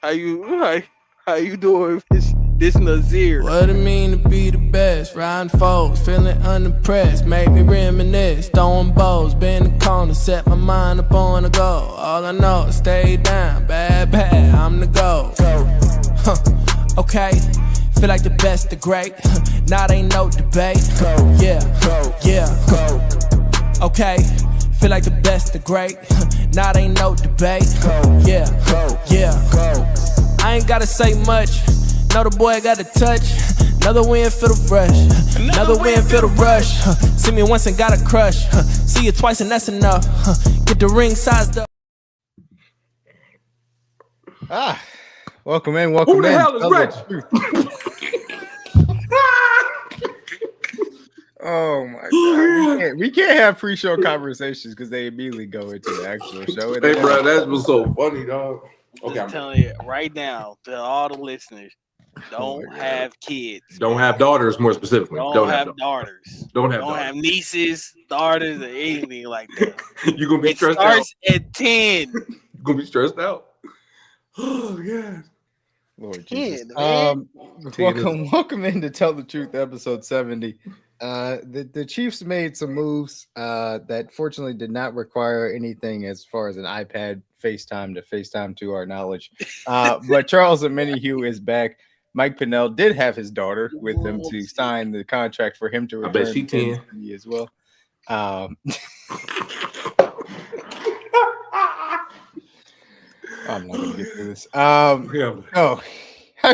How you doing, this Nazir? What it mean to be the best? Riding foes, feeling unimpressed. Make me reminisce, throwing bows, bend the corner, set my mind up on the goal. All I know is stay down, bad, I'm the goal. Okay, feel like the best, the great. Now they ain't no debate. Yeah. Okay, feel like the best, the great. Now they ain't no debate. Yeah. I ain't gotta say much. Know the boy got a touch. Another win for the rush. Another win for the rush. See me once and got a crush. See you twice and that's enough. Get the ring sized up. Welcome in. Who the hell is Rich? Oh my God! We can't have pre-show conversations because they immediately go into the actual show. Hey, bro, that was so funny, dog. Okay, I'm telling you right now to all the listeners, don't have kids. Don't have daughters, more specifically. Don't have daughters. Don't have nieces, daughters, or anything like that. You're gonna be stressed out. It starts at 10. You're gonna be stressed out. Oh yeah. Lord Jesus. Welcome in to Tell the Truth, episode 70. The Chiefs made some moves that fortunately did not require anything as far as an iPad FaceTime to our knowledge. But Charles Omenihu is back. Mike Pennel did have his daughter with him to sign the contract for him to return. I bet she can as well. I'm not gonna get through this. How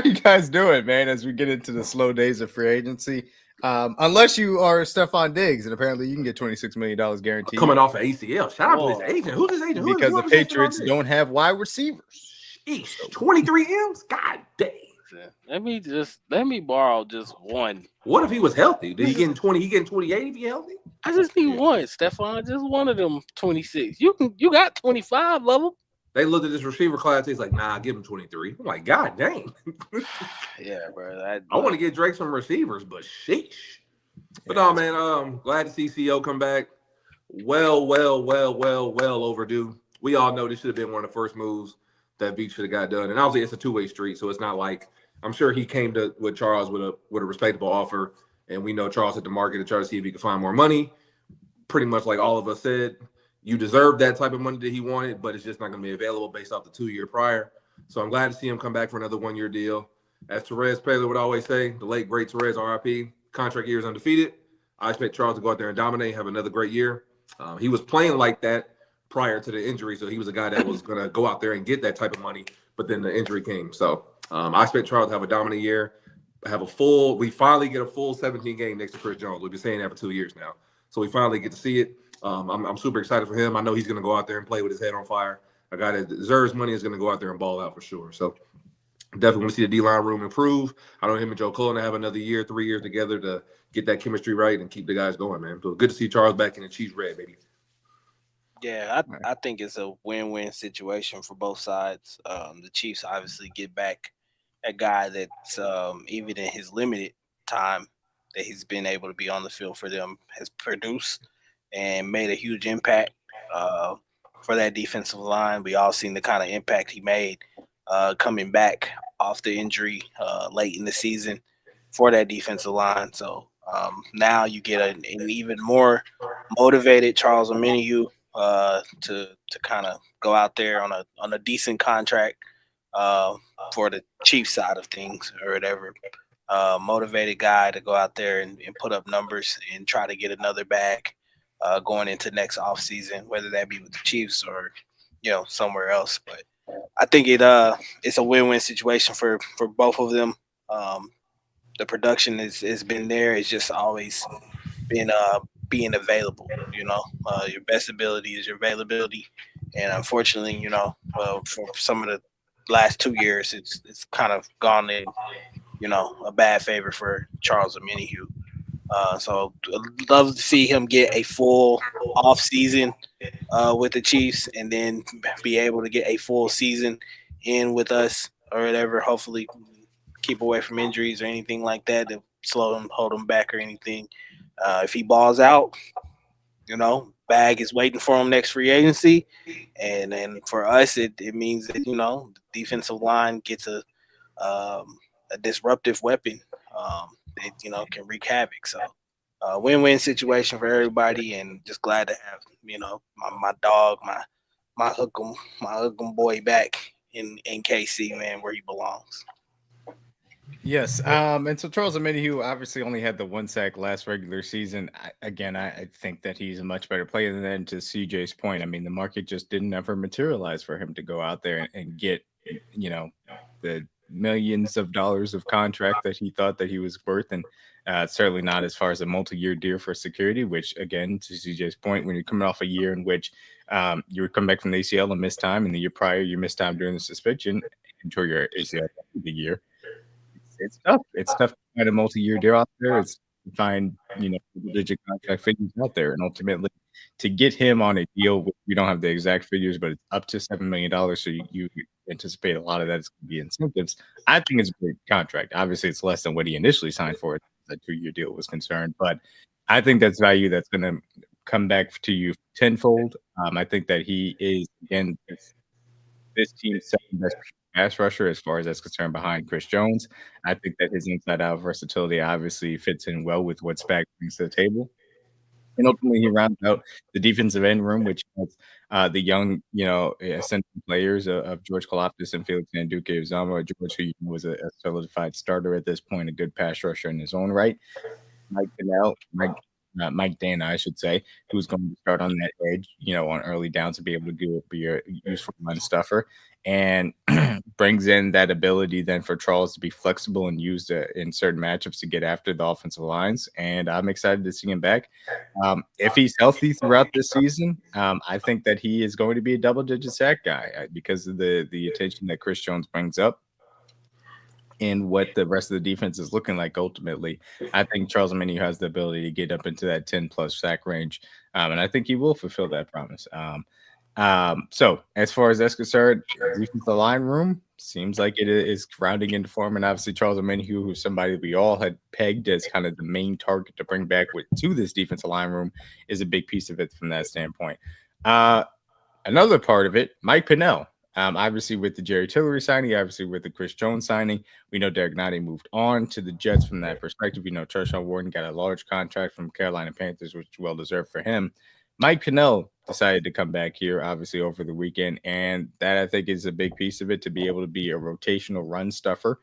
you guys doing, man? As we get into the slow days of free agency, unless you are Stephon Diggs, and apparently you can get $26 million guaranteed coming off of ACL. Shout out to his agent. Who's his agent? Because the Patriots don't have wide receivers. 23 M's. God dang. Let me borrow just one. What if he was healthy? Did he getting 20? He getting 28 if he healthy? I just need one, Stephon. Just one of them 26. You got 25 of them. They looked at this receiver class. He's like, nah, give him 23. I'm like, God dang. Yeah, bro. I want to get Drake some receivers, but sheesh. But no, man, glad to see CO come back. Well overdue. We all know this should have been one of the first moves that Beach should have got done. And obviously it's a two-way street, so it's not like I'm sure he came with Charles with a respectable offer, and we know Charles hit the market to try to see if he could find more money. Pretty much like all of us said, you deserve that type of money that he wanted, but it's just not going to be available based off the 2-year prior. So I'm glad to see him come back for another 1-year deal. As Therese Paylor would always say, the late, great Therese, RIP, contract year is undefeated. I expect Charles to go out there and dominate, have another great year. He was playing like that prior to the injury, so he was a guy that was going to go out there and get that type of money, but then the injury came. So I expect Charles to have a dominant year, we finally get a full 17-game next to Chris Jones. We've been saying that for 2 years now. So we finally get to see it. I'm super excited for him. I know he's going to go out there and play with his head on fire. A guy that deserves money is going to go out there and ball out for sure. So definitely want to see the D-line room improve. I know him and Joe Cullen have another year, 3 years together to get that chemistry right and keep the guys going, man. So good to see Charles back in the Chiefs red, baby. Yeah, I think it's a win-win situation for both sides. The Chiefs obviously get back a guy that's even in his limited time that he's been able to be on the field for them has produced and made a huge impact for that defensive line. We all seen the kind of impact he made coming back off the injury late in the season for that defensive line. So now you get an even more motivated Charles Omenihu to kind of go out there on a decent contract for the Chiefs side of things or whatever. Motivated guy to go out there and put up numbers and try to get another bag going into next offseason, whether that be with the Chiefs or somewhere else. But I think it's a win-win situation for both of them. The production has been there. It's just always been being available. Your best ability is your availability, and unfortunately, for some of the last 2 years, it's kind of gone in a bad favor for Charles Omenihu. So I'd love to see him get a full off season with the Chiefs, and then be able to get a full season in with us or whatever. Hopefully, keep away from injuries or anything like that hold him back or anything. If he balls out, bag is waiting for him next free agency. And then for us, it means that, the defensive line gets a disruptive weapon that, can wreak havoc. So win-win situation for everybody, and just glad to have, my dog, my hook'em boy back in KC, man, where he belongs. Yes. And so Charles Omenihu obviously only had the 1 sack last regular season. I think that he's a much better player than that. To CJ's point, I mean, the market just didn't ever materialize for him to go out there and get, the millions of dollars of contract that he thought that he was worth. And certainly not as far as a multi-year deal for security, which, again, to CJ's point, when you're coming off a year in which you would come back from the ACL and miss time, and the year prior you missed time during the suspension until your ACL the year. It's tough. It's tough to find a multi-year deal out there. It's to find, digit contract figures out there. And ultimately, to get him on a deal, we don't have the exact figures, but it's up to $7 million. So you anticipate a lot of that is going to be incentives. I think it's a great contract. Obviously, it's less than what he initially signed for. The 2-year deal was concerned, but I think that's value that's going to come back to you tenfold. I think that he is, again, this team's second best pass rusher as far as that's concerned, behind Chris Jones. I think that his inside-out versatility obviously fits in well with what Spag brings to the table. And ultimately, he rounds out the defensive end room, which has the young, ascending players of George Kalafdis and Felix Anduke-Uzomah. George, who was a solidified starter at this point, a good pass rusher in his own right. Mike Dana, I should say, who's going to start on that edge, on early downs to be able to be a useful run stuffer, and brings in that ability then for Charles to be flexible and used in certain matchups to get after the offensive lines. And I'm excited to see him back. If he's healthy throughout this season, I think that he is going to be a double-digit sack guy because of the attention that Chris Jones brings up in what the rest of the defense is looking like. Ultimately, I think Charles Omenihu has the ability to get up into that 10+ sack range, and I think he will fulfill that promise. So as far as that's concerned, defensive line room seems like it is rounding into form, and obviously Charles Omenihu, who's somebody we all had pegged as kind of the main target to bring back to this defensive line room, is a big piece of it from that standpoint. Another part of it, Mike Pennel. Obviously, with the Jerry Tillery signing, obviously with the Chris Jones signing, we know Derek Nnadi moved on to the Jets from that perspective. Tershawn Wharton got a large contract from Carolina Panthers, which is well deserved for him. Mike Pennel decided to come back here, obviously, over the weekend, and that I think is a big piece of it. To be able to be a rotational run stuffer,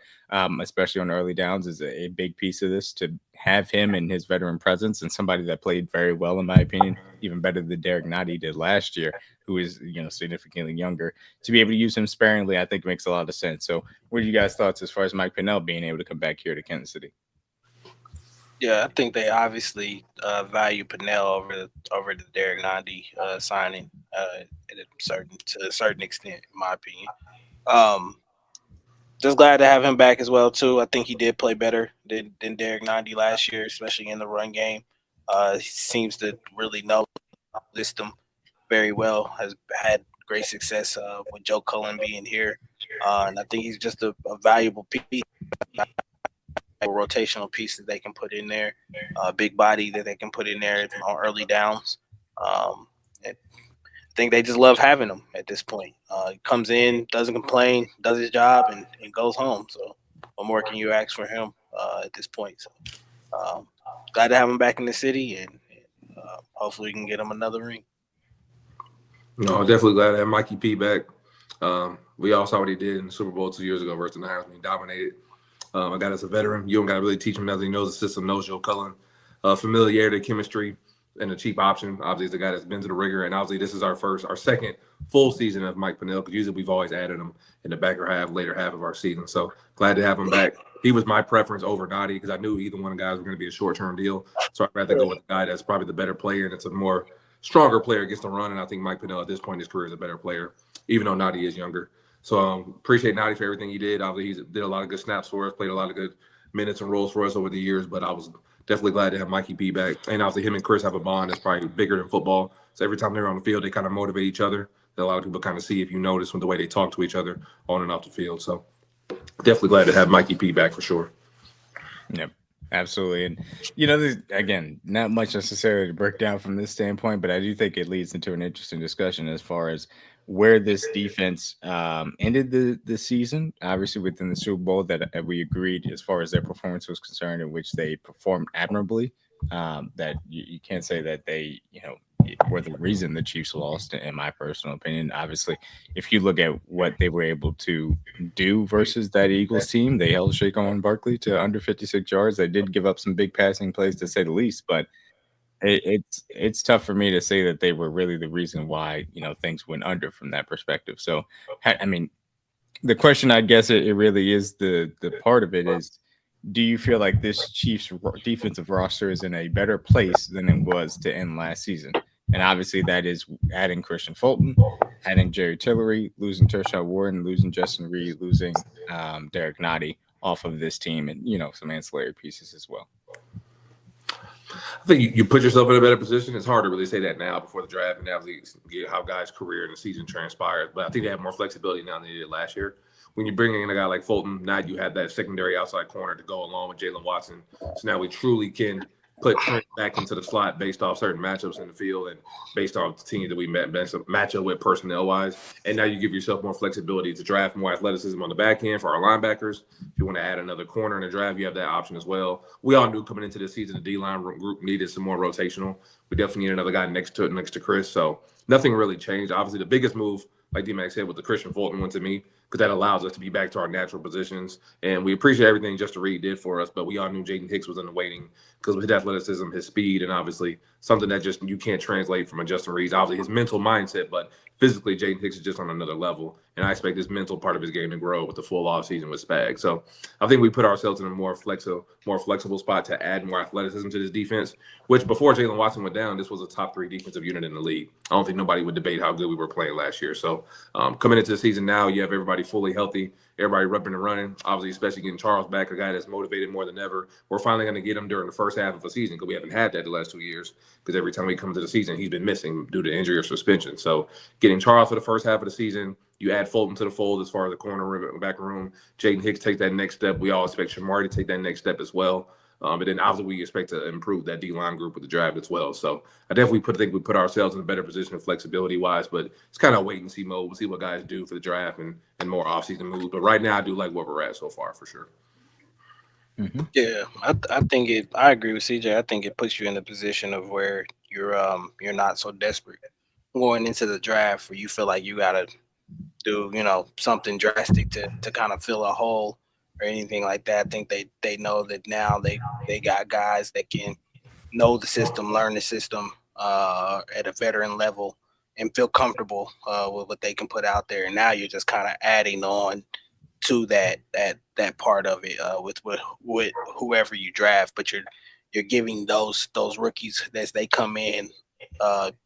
especially on early downs, is a big piece of this. To have him and his veteran presence, and somebody that played very well, in my opinion, even better than Derek Nnadi did last year, who is significantly younger, to be able to use him sparingly, I think makes a lot of sense. So, what are you guys' thoughts as far as Mike Pennel being able to come back here to Kansas City? Yeah, I think they obviously value Pennel over the Derek Nnadi signing to a certain extent, in my opinion. Just glad to have him back as well too. I think he did play better than Derek Nnadi last year, especially in the run game. He seems to really know the system very well. Has had great success with Joe Cullen being here, and I think he's just a valuable piece. A rotational piece that they can put in there, big body that they can put in there on early downs. I think they just love having him at this point. He comes in, doesn't complain, does his job, and goes home. So what more can you ask for him at this point? So glad to have him back in the city, and hopefully we can get him another ring. No, definitely glad to have Mikey P back. We all saw what he did in the Super Bowl 2 years ago versus the Niners when he dominated. I got as a veteran. You don't got to really teach him nothing. He knows the system, knows Joe Cullen. Familiarity, chemistry, and a cheap option. Obviously, the guy that's been to the rigor. And obviously, this is our second full season of Mike Pennel, because usually we've always added him in the later half of our season. So glad to have him back. He was my preference over Nnadi because I knew either one of the guys were going to be a short-term deal. So I'd rather go with the guy that's probably the better player and it's a more stronger player, gets to run. And I think Mike Pennel at this point in his career is a better player, even though Nnadi is younger. So appreciate Nnadi for everything he did. Obviously, he did a lot of good snaps for us, played a lot of good minutes and roles for us over the years. But I was definitely glad to have Mikey B back. And obviously, him and Chris have a bond that's probably bigger than football. So every time they're on the field, they kind of motivate each other. That a lot of people kind of see if you notice with the way they talk to each other on and off the field. So definitely glad to have Mikey P back for sure. Yep. Absolutely. And, there's, again, not much necessarily to break down from this standpoint, but I do think it leads into an interesting discussion as far as where this defense ended the season. Obviously, within the Super Bowl, that we agreed as far as their performance was concerned, in which they performed admirably. That you can't say that they, were the reason the Chiefs lost, in my personal opinion. Obviously, if you look at what they were able to do versus that Eagles team, they held Saquon Barkley to under 56 yards. They did give up some big passing plays, to say the least, but it's tough for me to say that they were really the reason why things went under from that perspective. So, I mean, the question, I guess, it really is the part of it is, do you feel like this Chiefs defensive roster is in a better place than it was to end last season? And obviously, that is adding Christian Fulton, adding Jerry Tillery, losing Tershon Warren, losing Justin Reed, losing Derek Nottie off of this team, and some ancillary pieces as well. I think you put yourself in a better position. It's hard to really say that now before the draft and how guys' career and the season transpires. But I think they have more flexibility now than they did last year. When you bring in a guy like Fulton, now you have that secondary outside corner to go along with Jalen Watson. So now we truly can put Trent back into the slot based off certain matchups in the field and based off the team that we match up with personnel-wise. And now you give yourself more flexibility to draft more athleticism on the back end for our linebackers. If you want to add another corner in the draft, you have that option as well. We all knew coming into this season the D-line group needed some more rotational. We definitely need another guy next to Chris. So nothing really changed. Obviously, the biggest move, like DMac said, with the Christian Fulton one to me, because that allows us to be back to our natural positions. And we appreciate everything Justin Reed did for us, but we all knew Jaden Hicks was in the waiting because of his athleticism, his speed, and obviously something that just you can't translate from a Justin Reed. Obviously his mental mindset, but physically Jaden Hicks is just on another level. And I expect this mental part of his game to grow with the full off season with Spag. So I think we put ourselves in a more flexible spot to add more athleticism to this defense, which before Jalen Watson went down, this was a top 3 defensive unit in the league. I don't think nobody would debate how good we were playing last year. So coming into the season now, you have everybody fully healthy, everybody repping and running, obviously, especially getting Charles back, a guy that's motivated more than ever. We're finally going to get him during the first half of the season because we haven't had that the last 2 years because every time we come to the season, he's been missing due to injury or suspension. So getting Charles for the first half of the season, you add Fulton to the fold as far as the corner back room. Jaden Hicks take that next step. We all expect Shamari to take that next step as well. But then obviously we expect to improve that D-line group with the draft as well. So I definitely think we put ourselves in a better position flexibility-wise, but it's kind of wait and see mode. We'll see what guys do for the draft and more off-season moves. But right now I do like where we're at so far for sure. Mm-hmm. Yeah, I think I agree with CJ. I think it puts you in a position of where you're not so desperate going into the draft where you feel like you gotta do something drastic to kind of fill a hole or anything like that. I think they know that now they got guys that can know the system, learn the system at a veteran level, and feel comfortable with what they can put out there. And now you're just kind of adding on to that part of it with whoever you draft, but you're giving those rookies as they come in,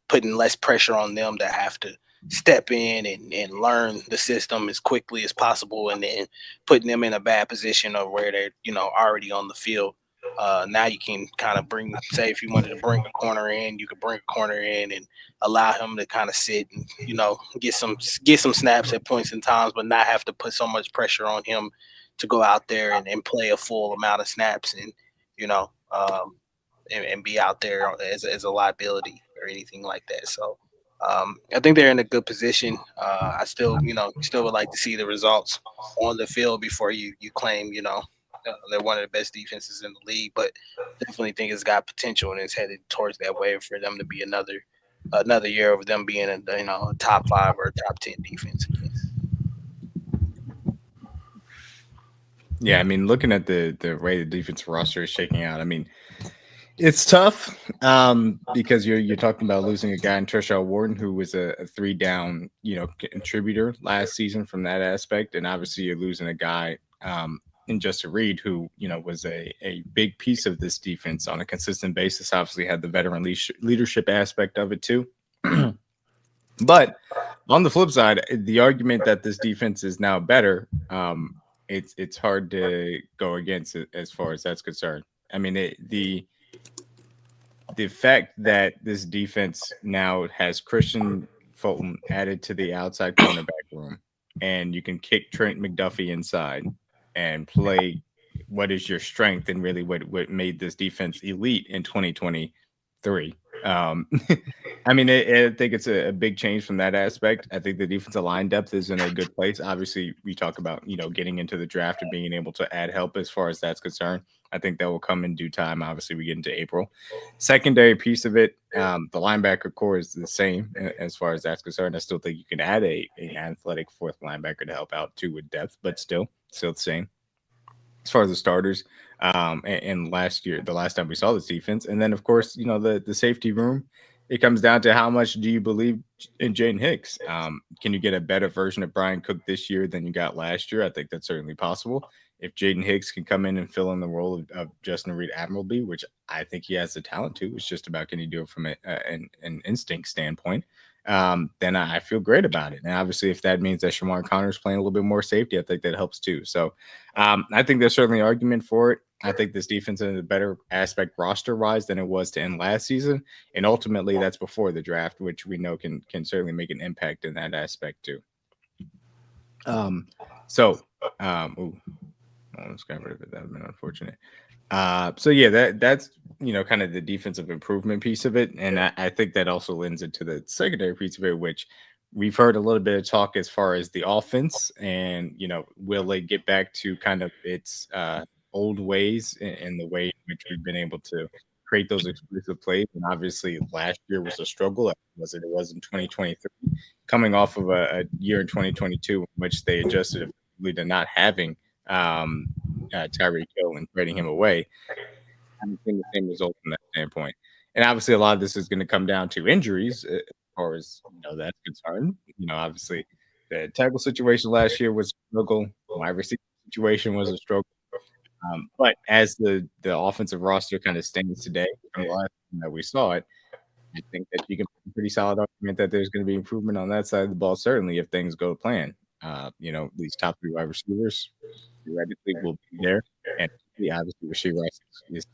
putting less pressure on them to have to step in and learn the system as quickly as possible, and then putting them in a bad position of where they're already on the field. Now you can kind of say if you wanted to bring a corner in, you could bring a corner in and allow him to kind of sit and get some snaps at points in times, but not have to put so much pressure on him to go out there and play a full amount of snaps and and be out there as a liability or anything like that. So I think they're in a good position. I still would like to see the results on the field before you claim they're one of the best defenses in the league, but definitely think it's got potential and it's headed towards that way for them to be another year of them being a top 5 or top 10 defense. Yeah, I mean, looking at the way the defensive roster is shaking out, I mean, it's tough because you're talking about losing a guy in Tershon Warren who was a 3-down contributor last season from that aspect, and obviously you're losing a guy in Justin Reed, who was a big piece of this defense on a consistent basis. Obviously had the veteran leadership aspect of it too. But on the flip side, the argument that this defense is now better, it's hard to go against it as far as that's concerned. I mean, the fact that this defense now has Christian Fulton added to the outside cornerback room, and you can kick Trent McDuffie inside and play what is your strength and really what made this defense elite in 2023. I mean, I think it's a big change from that aspect. I think the defensive line depth is in a good place. Obviously, we talk about, getting into the draft and being able to add help as far as that's concerned. I think that will come in due time. Obviously, we get into April. Secondary piece of it, the linebacker core is the same as far as that's concerned. I still think you can add an athletic fourth linebacker to help out too with depth, but still the same. As far as the starters, and last year, the last time we saw this defense, and then of course, the safety room. It comes down to how much do you believe in Jaden Hicks? Can you get a better version of Brian Cook this year than you got last year? I think that's certainly possible. If Jaden Hicks can come in and fill in the role of Justin Reed admirably, which I think he has the talent to, it's just about can he do it from an instinct standpoint. Then I feel great about it. And obviously, if that means that Shamar Connor's playing a little bit more safety, I think that helps too. So I think there's certainly an argument for it. I think this defense is a better aspect roster-wise than it was to end last season. And ultimately, that's before the draft, which we know can certainly make an impact in that aspect too. Let's get rid of it. That would have been unfortunate. That's kind of the defensive improvement piece of it, and I think that also lends into the secondary piece of it, which we've heard a little bit of talk as far as the offense, and will they get back to kind of its old ways in the way in which we've been able to create those exclusive plays. And obviously, last year was a struggle, as it was in 2023, coming off of a year in 2022 in which they adjusted to not having Tyreek Hill and trading him away. I'm seeing the same result from that standpoint. And obviously, a lot of this is going to come down to injuries as far as that's concerned. Obviously, the tackle situation last year was a struggle. Wide receiver situation was a struggle. But as the offensive roster kind of stands today, from the last time that we saw it, I think that you can make a pretty solid argument that there's going to be improvement on that side of the ball, certainly if things go to plan. These top three wide receivers theoretically will be there. And obviously, Rashee Rice is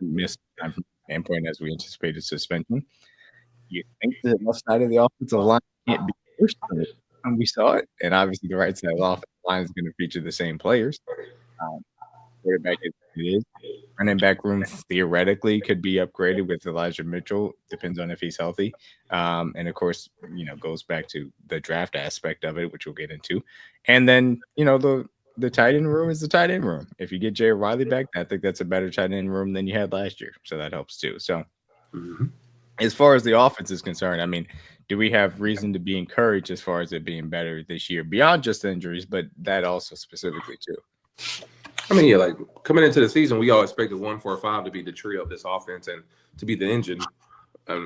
missed time from the standpoint as we anticipated suspension. You think the left side of the offensive line can't be worse than we saw it? And obviously, the right side of the offensive line is going to feature the same players. Quarterback is running back room theoretically could be upgraded with Elijah Mitchell. Depends on if he's healthy. And of course, goes back to the draft aspect of it, which we'll get into. And then, the tight end room is the tight end room. If you get Jay Riley back, I think that's a better tight end room than you had last year. So that helps too. So as far as the offense is concerned, I mean, do we have reason to be encouraged as far as it being better this year beyond just injuries, but that also specifically too? I mean, like coming into the season, we all expected 1-4-5 to be the trio of this offense and to be the engine,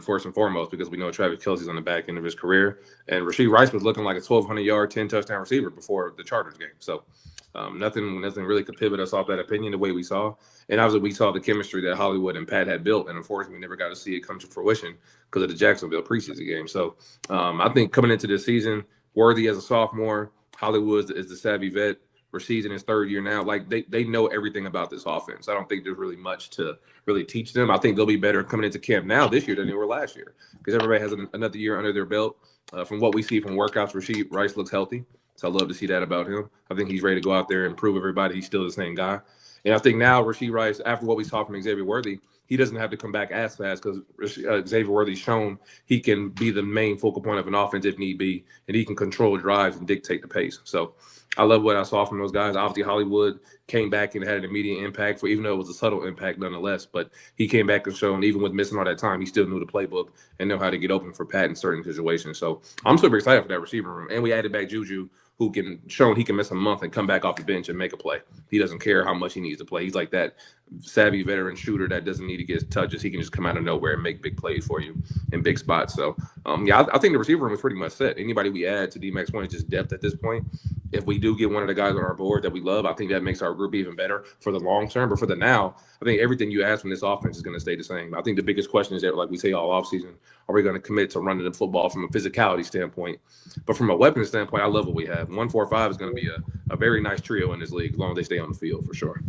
first and foremost, because we know Travis Kelce's on the back end of his career, and Rashee Rice was looking like a 1,200-yard, 10-touchdown receiver before the Chargers game. So nothing really could pivot us off that opinion the way we saw. And obviously, we saw the chemistry that Hollywood and Pat had built, and unfortunately, we never got to see it come to fruition because of the Jacksonville preseason game. So I think coming into this season, Worthy as a sophomore, Hollywood is the savvy vet. Rasheed's in his third year now. Like they know everything about this offense. I don't think there's really much to really teach them. I think they'll be better coming into camp now this year than they were last year because everybody has another year under their belt. From what we see from workouts, Rashee Rice looks healthy. So I love to see that about him. I think he's ready to go out there and prove everybody he's still the same guy. And I think now Rashee Rice, after what we saw from Xavier Worthy, he doesn't have to come back as fast because Xavier Worthy's shown he can be the main focal point of an offense if need be, and he can control drives and dictate the pace. So I love what I saw from those guys. Obviously, Hollywood came back and had an immediate impact, even though it was a subtle impact nonetheless. But he came back and showed, even with missing all that time, he still knew the playbook and know how to get open for Pat in certain situations. So I'm super excited for that receiver room. And we added back Juju, who can show he can miss a month and come back off the bench and make a play. He doesn't care how much he needs to play. He's like that savvy veteran shooter that doesn't need to get touches. He can just come out of nowhere and make big plays for you in big spots. So, I think the receiver room is pretty much set. Anybody we add to DMac point is just depth at this point. If we do get one of the guys on our board that we love, I think that makes our group even better for the long term. But for the now, I think everything you ask from this offense is going to stay the same. I think the biggest question is that, like we say all offseason, are we going to commit to running the football from a physicality standpoint? But from a weapon standpoint, I love what we have. 1-4-5 is going to be a very nice trio in this league as long as they stay on the field for sure.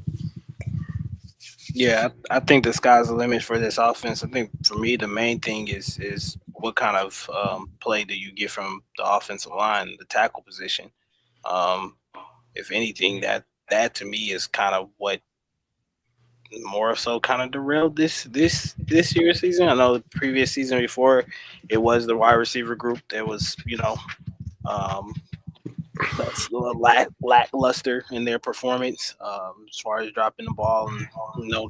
Yeah, I think the sky's the limit for this offense. I think for me, the main thing is what kind of play do you get from the offensive line, the tackle position. If anything, that that to me is kind of what more so kind of derailed this year's season. I know the previous season before it was the wide receiver group that was, um, less lackluster in their performance, as far as dropping the ball and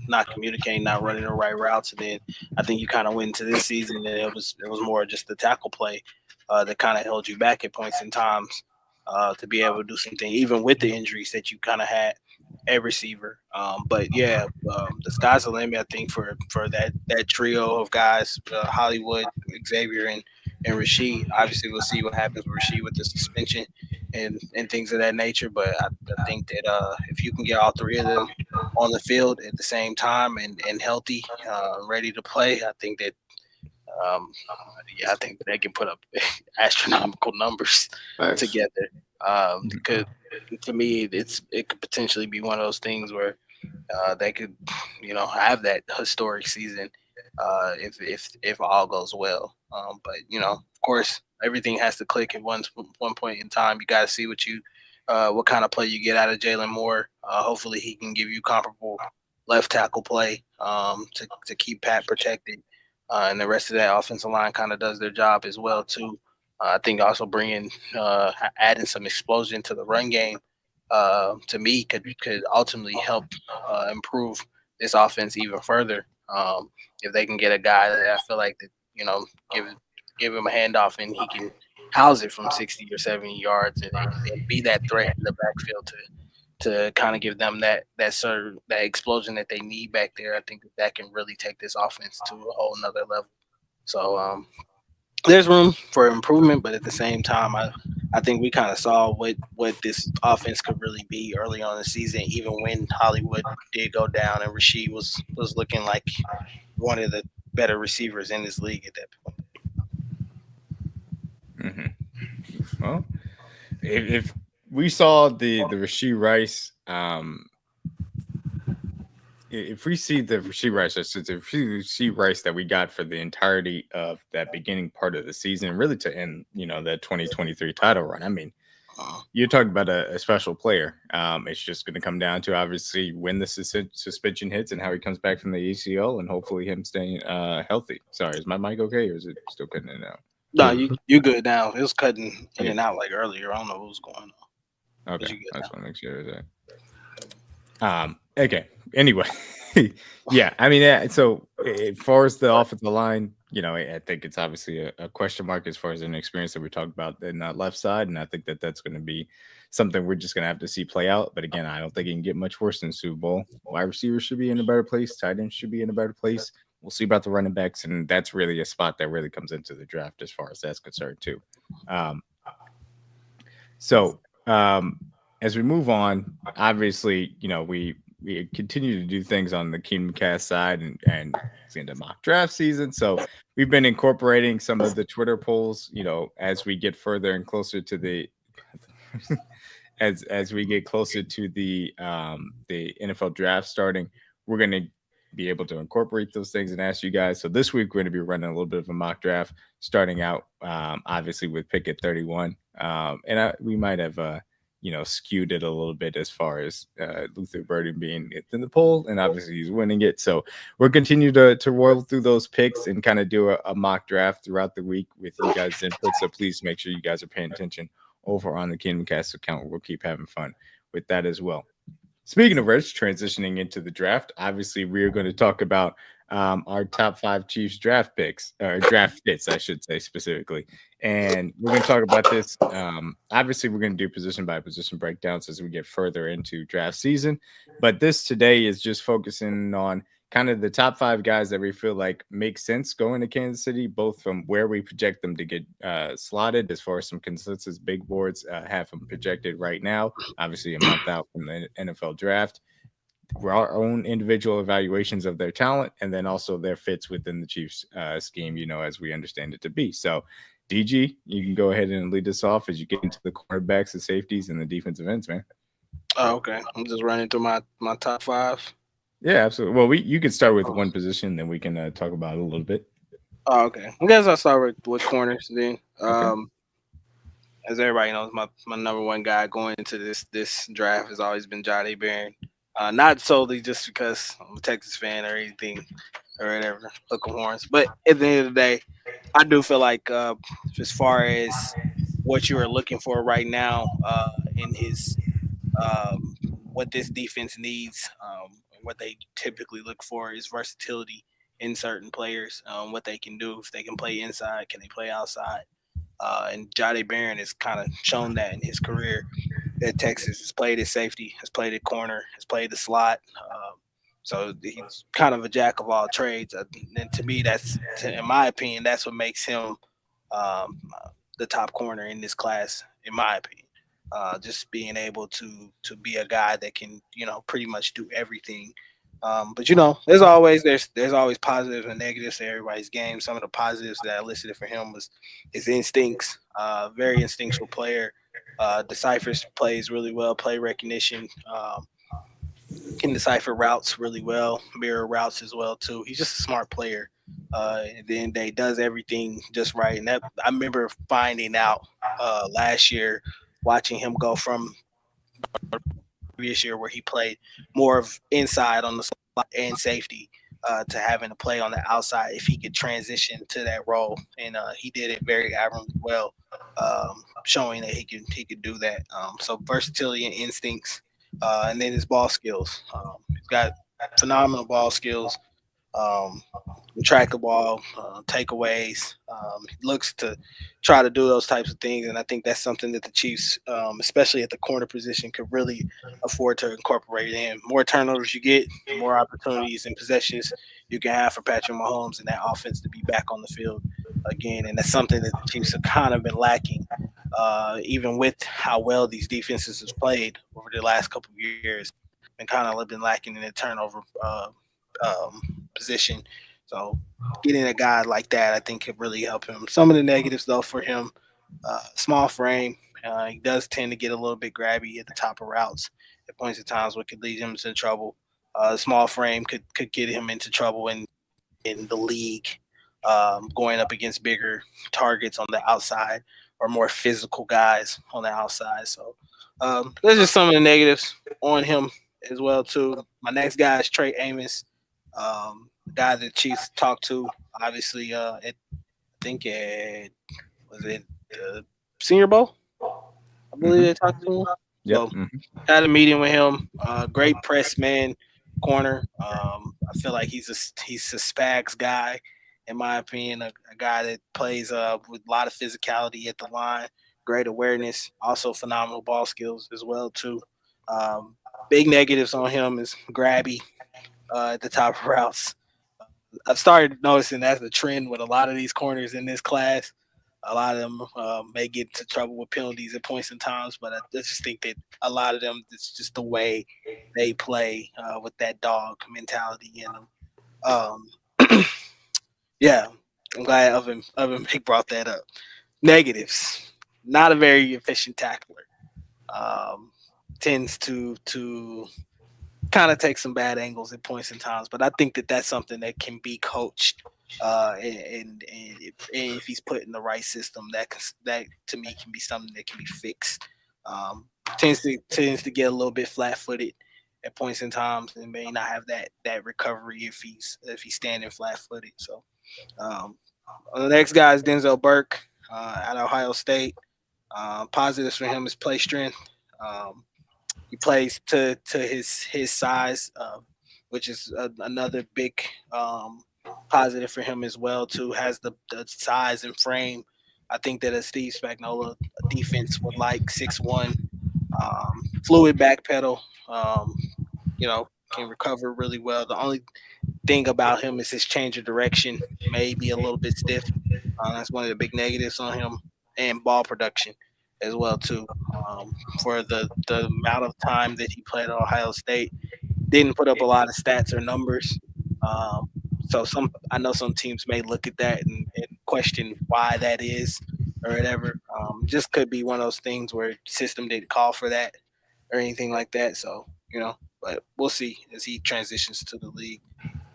not communicating, not running the right routes. And then I think you kind of went into this season and it was more just the tackle play that kind of held you back at points in times to be able to do something, even with the injuries that you kind of had at receiver. But yeah, the sky's the limit. I think for that trio of guys, Hollywood, Xavier, and Rasheed. Obviously, we'll see what happens with Rasheed with the suspension and things of that nature. But I think that if you can get all three of them on the field at the same time and healthy, ready to play, I think that I think they can put up astronomical numbers together. Because to me, it could potentially be one of those things where they could, have that historic season if all goes well. But of course, everything has to click at one point in time. You got to see what kind of play you get out of Jalen Moore. Hopefully, he can give you comparable left tackle play to keep Pat protected, and the rest of that offensive line kind of does their job as well too. I think also adding some explosion to the run game to me could ultimately help improve this offense even further. If they can get a guy that I feel like that give him a handoff and he can house it from 60 or 70 yards and be that threat in the backfield to kind of give them that explosion that they need back there. I think that can really take this offense to a whole nother level. So there's room for improvement, but at the same time, I think we kind of saw what this offense could really be early on in the season, even when Hollywood did go down and Rasheed was looking like one of the better receivers in this league at that point. Well, if we saw the Rasheed Rice, if we see the Rasheed Rice, the Rasheed Rice that we got for the entirety of that beginning part of the season, really to end, that 2023 title run. I mean, you're talking about a special player. It's just going to come down to obviously when the suspension hits and how he comes back from the ACL, and hopefully him staying healthy. Sorry, is my mic okay, or is it still cutting it out? No, you good now. It was cutting in and out like earlier. I don't know what was going on. Okay, I just want to make sure of that. Okay. Anyway, yeah. I mean, so as far as the offensive line, I think it's obviously a question mark as far as an experience that we talked about in that left side, and I think that's going to be something we're just going to have to see play out. But again, I don't think it can get much worse than the Super Bowl. Wide receivers should be in a better place. Tight ends should be in a better place. We'll see about the running backs, and that's really a spot that really comes into the draft as far as that's concerned too. As we move on, obviously, we continue to do things on the Kingdom Cast side and it's into mock draft season. So we've been incorporating some of the Twitter polls, as we get further and closer to the as we get closer to the NFL draft starting, we're going to be able to incorporate those things and ask you guys. So this week we're going to be running a little bit of a mock draft, starting out obviously with pick at 31. We might have skewed it a little bit as far as Luther Burden being in the poll, and obviously he's winning it. So we'll continue to roll through those picks and kind of do a mock draft throughout the week with you guys' input. So please make sure you guys are paying attention over on the Kingdom Cast account. We'll keep having fun with that as well. Speaking of which, transitioning into the draft, obviously we are going to talk about our top 5 Chiefs draft picks, or draft fits, I should say specifically. And we're going to talk about this. Obviously, we're going to do position by position breakdowns as we get further into draft season. But this today is just focusing on kind of the top 5 guys that we feel like make sense going to Kansas City, both from where we project them to get slotted as far as some consensus big boards have them projected right now, obviously a month out from the NFL draft. Our own individual evaluations of their talent, and then also their fits within the Chiefs scheme, as we understand it to be. So, DG, you can go ahead and lead us off as you get into the cornerbacks, the safeties, and the defensive ends, man. Oh, okay. I'm just running through my top 5. Yeah, absolutely. Well, you can start with one position, then we can talk about it a little bit. Oh, okay. I guess I'll start with corners then. Okay. as everybody knows, my number one guy going into this draft has always been Johnny Barron. Not solely just because I'm a Texas fan or anything or whatever, hook 'em horns, but at the end of the day, I do feel like as far as what you are looking for right now in his um, what this defense needs, what they typically look for is versatility in certain players, what they can do if they can play inside, can they play outside, and Jade Barron has kind of shown that in his career at Texas. Has played at safety, has played at corner, has played the slot. So he's kind of a jack of all trades. And to me, in my opinion, that's what makes him um, the top corner in this class, in my opinion. Just being able to be a guy that can pretty much do everything. But there's always positives and negatives to everybody's game. Some of the positives that I listed for him was his instincts. Very instinctual player. Deciphers plays really well. Play recognition. Can decipher routes really well. Mirror routes as well too. He's just a smart player. At the end of the day, does everything just right. And that I remember finding out last year, watching him go from previous year where he played more of inside on the slot and safety to having to play on the outside if he could transition to that role, and he did it very admirably well, showing that he could do that. So versatility and instincts, and then his ball skills. He's got phenomenal ball skills. Um, Track the ball, takeaways. He looks to try to do those types of things, and I think that's something that the Chiefs, especially at the corner position, could really afford to incorporate in. More turnovers you get, the more opportunities and possessions you can have for Patrick Mahomes and that offense to be back on the field again, and that's something that the Chiefs have kind of been lacking. Even with how well these defenses have played over the last couple of years, and kind of been lacking in the turnover position. So getting a guy like that, I think, could really help him. Some of the negatives, though, for him, small frame. He does tend to get a little bit grabby at the top of routes at points in times, what could lead him into trouble. Small frame could get him into trouble in the league, going up against bigger targets on the outside or more physical guys on the outside. So there's just some of the negatives on him as well too. My next guy is Trey Amos, the guy that Chiefs talked to, obviously, at I think it was it the Senior Bowl. I believe Mm-hmm. they talked to him. Yep. So had a meeting with him. Great press man, corner. I feel like he's a Spags guy, in my opinion. A guy that plays with a lot of physicality at the line, great awareness, also phenomenal ball skills as well too. Um, Big negatives on him is grabby at the top of routes. I've started noticing that's a trend with a lot of these corners in this class. A lot of them may get into trouble with penalties at points and times, but I just think that a lot of them, it's just the way they play with that dog mentality in them. Um, yeah, I'm glad Oven Big brought that up. Negatives: not a very efficient tackler. Um, Tends to kind of take some bad angles at points and times, but I think that that's something that can be coached. And if he's put in the right system, that to me can be something that can be fixed. Um, tends to get a little bit flat footed at points in times, and may not have that recovery if he's standing flat footed. So um, the next guy is Denzel Burke at Ohio State. Positives for him is play strength. Um, he plays to his size, which is another big positive for him as well. Too has the size and frame. I think that a Steve Spagnuolo defense would like 6'1", fluid back pedal. Can recover really well. The only thing about him is his change of direction may be a little bit stiff. That's one of the big negatives on him, and ball production as well too. For the amount of time that he played at Ohio State, didn't put up a lot of stats or numbers. Um, so I know some teams may look at that and question why that is or whatever. Just could be one of those things where the system didn't call for that or anything like that. So but we'll see as he transitions to the league.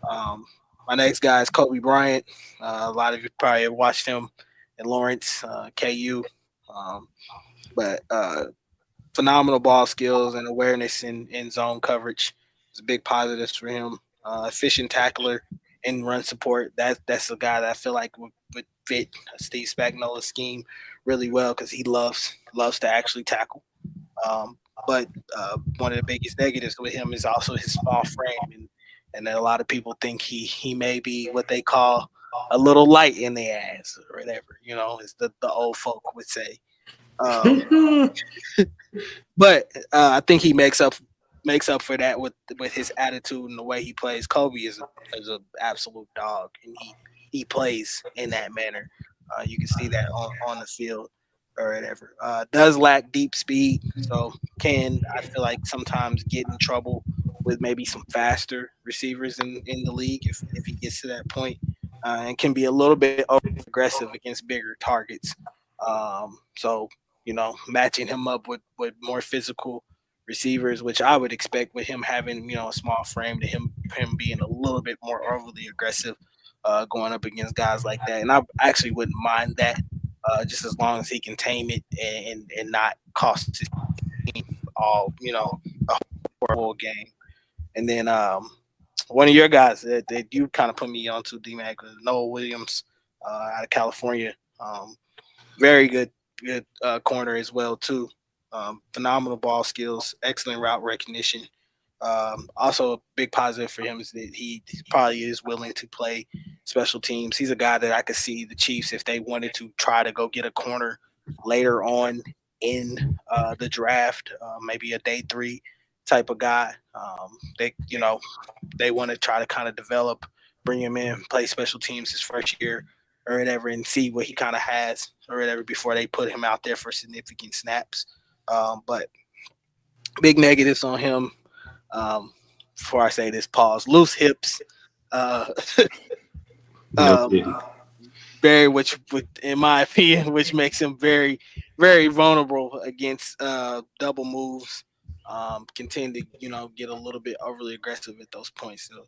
Um, my next guy is Kobe Bryant. A lot of you probably have watched him in Lawrence, KU. But phenomenal ball skills and awareness in zone coverage is a big positives for him. Efficient tackler and run support. That's a guy that I feel like would fit Steve Spagnuolo's scheme really well because he loves to actually tackle. But one of the biggest negatives with him is also his small frame, and a lot of people think he may be what they call a little light in the ass or whatever, as the old folk would say. But I think he makes up for that with his attitude and the way he plays. Kobe is a absolute dog, and he plays in that manner. You can see that on the field or whatever. Does lack deep speed, so can, I feel like, sometimes get in trouble with maybe some faster receivers in the league if he gets to that point, and can be a little bit aggressive against bigger targets. So matching him up with more physical receivers, which I would expect with him having, a small frame, to him being a little bit more overly aggressive, going up against guys like that. And I actually wouldn't mind that, just as long as he can tame it and not cost his team all, a whole game. And then one of your guys that you kind of put me onto, DMac, Noah Williams, out of California. Very good corner as well too. Phenomenal ball skills, excellent route recognition. Also, a big positive for him is that he probably is willing to play special teams. He's a guy that I could see the Chiefs, if they wanted to try to go get a corner later on in the draft, maybe a day 3 type of guy. They want to try to kind of develop, bring him in, play special teams his first year or whatever, and see what he kind of has or whatever before they put him out there for significant snaps. But big negatives on him. Before I say this, pause. Loose hips. Very, which in my opinion, which makes him very, very vulnerable against double moves. Can tend to get a little bit overly aggressive at those points. So,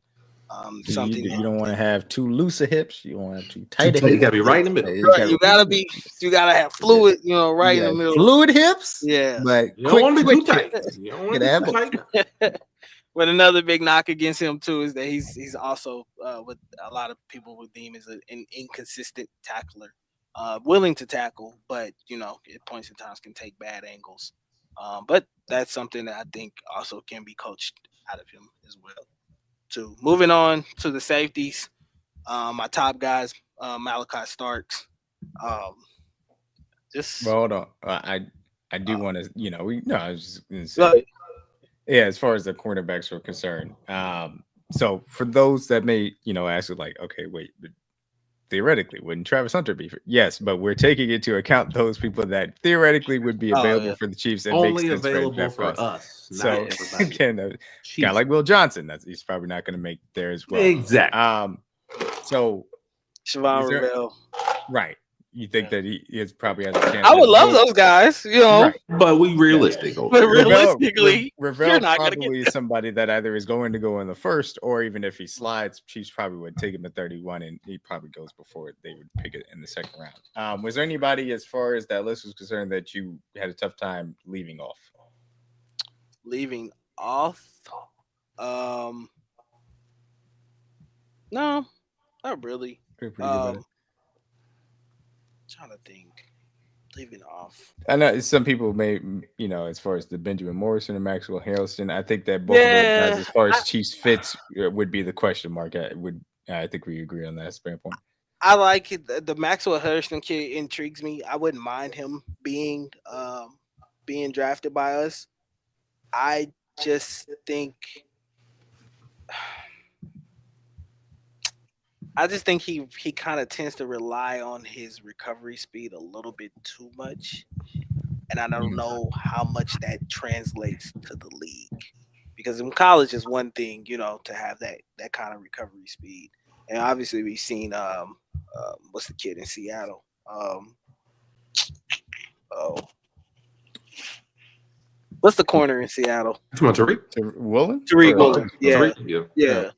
something you don't want to have too loose of hips. You don't want to have too tight of hips. You gotta be right in the middle. Right, you gotta have fluid, right in the middle. Fluid hips. Yeah, but you don't want to be too tight. You don't want to be too tight. But another big knock against him too is that he's also what a lot of people would deem as an inconsistent tackler, willing to tackle, but at points in times can take bad angles. But that's something that I think also can be coached out of him as well. Too. Moving on to the safeties, my top guys, Malachi Starks. Hold on, I do want to, I was just gonna say, yeah, as far as the cornerbacks are concerned. So for those that may, ask, like, okay, wait, but theoretically, wouldn't Travis Hunter be? Yes, but we're taking into account those people that theoretically would be available for the Chiefs and only available for us. So again, a guy like Will Johnson, he's probably not going to make there as well. Exactly. So Siobhan Rivell, right? You think that he is probably has a chance? I would love those guys, right. But we realistic. But realistically, Rivell probably is somebody that either is going to go in the first, or even if he slides, Chiefs probably would take him at 31, and he probably goes before they would pick it in the second round. Was there anybody, as far as that list was concerned, that you had a tough time leaving off? Leaving off? No, not really. Trying to think, leaving off. I know some people may, as far as the Benjamin Morrison and Maxwell Harrelson, I think that both of those guys, as far as Chiefs fits, would be the question mark. I think we agree on that standpoint. I like it. The Maxwell Harrison kid intrigues me. I wouldn't mind him being drafted by us. I just think he kind of tends to rely on his recovery speed a little bit too much. And I don't know how much that translates to the league. Because in college is one thing, to have that kind of recovery speed. And obviously we've seen what's the kid in Seattle? What's the corner in Seattle? Come on, Tariq Woolen? Tariq Woolen. Yeah.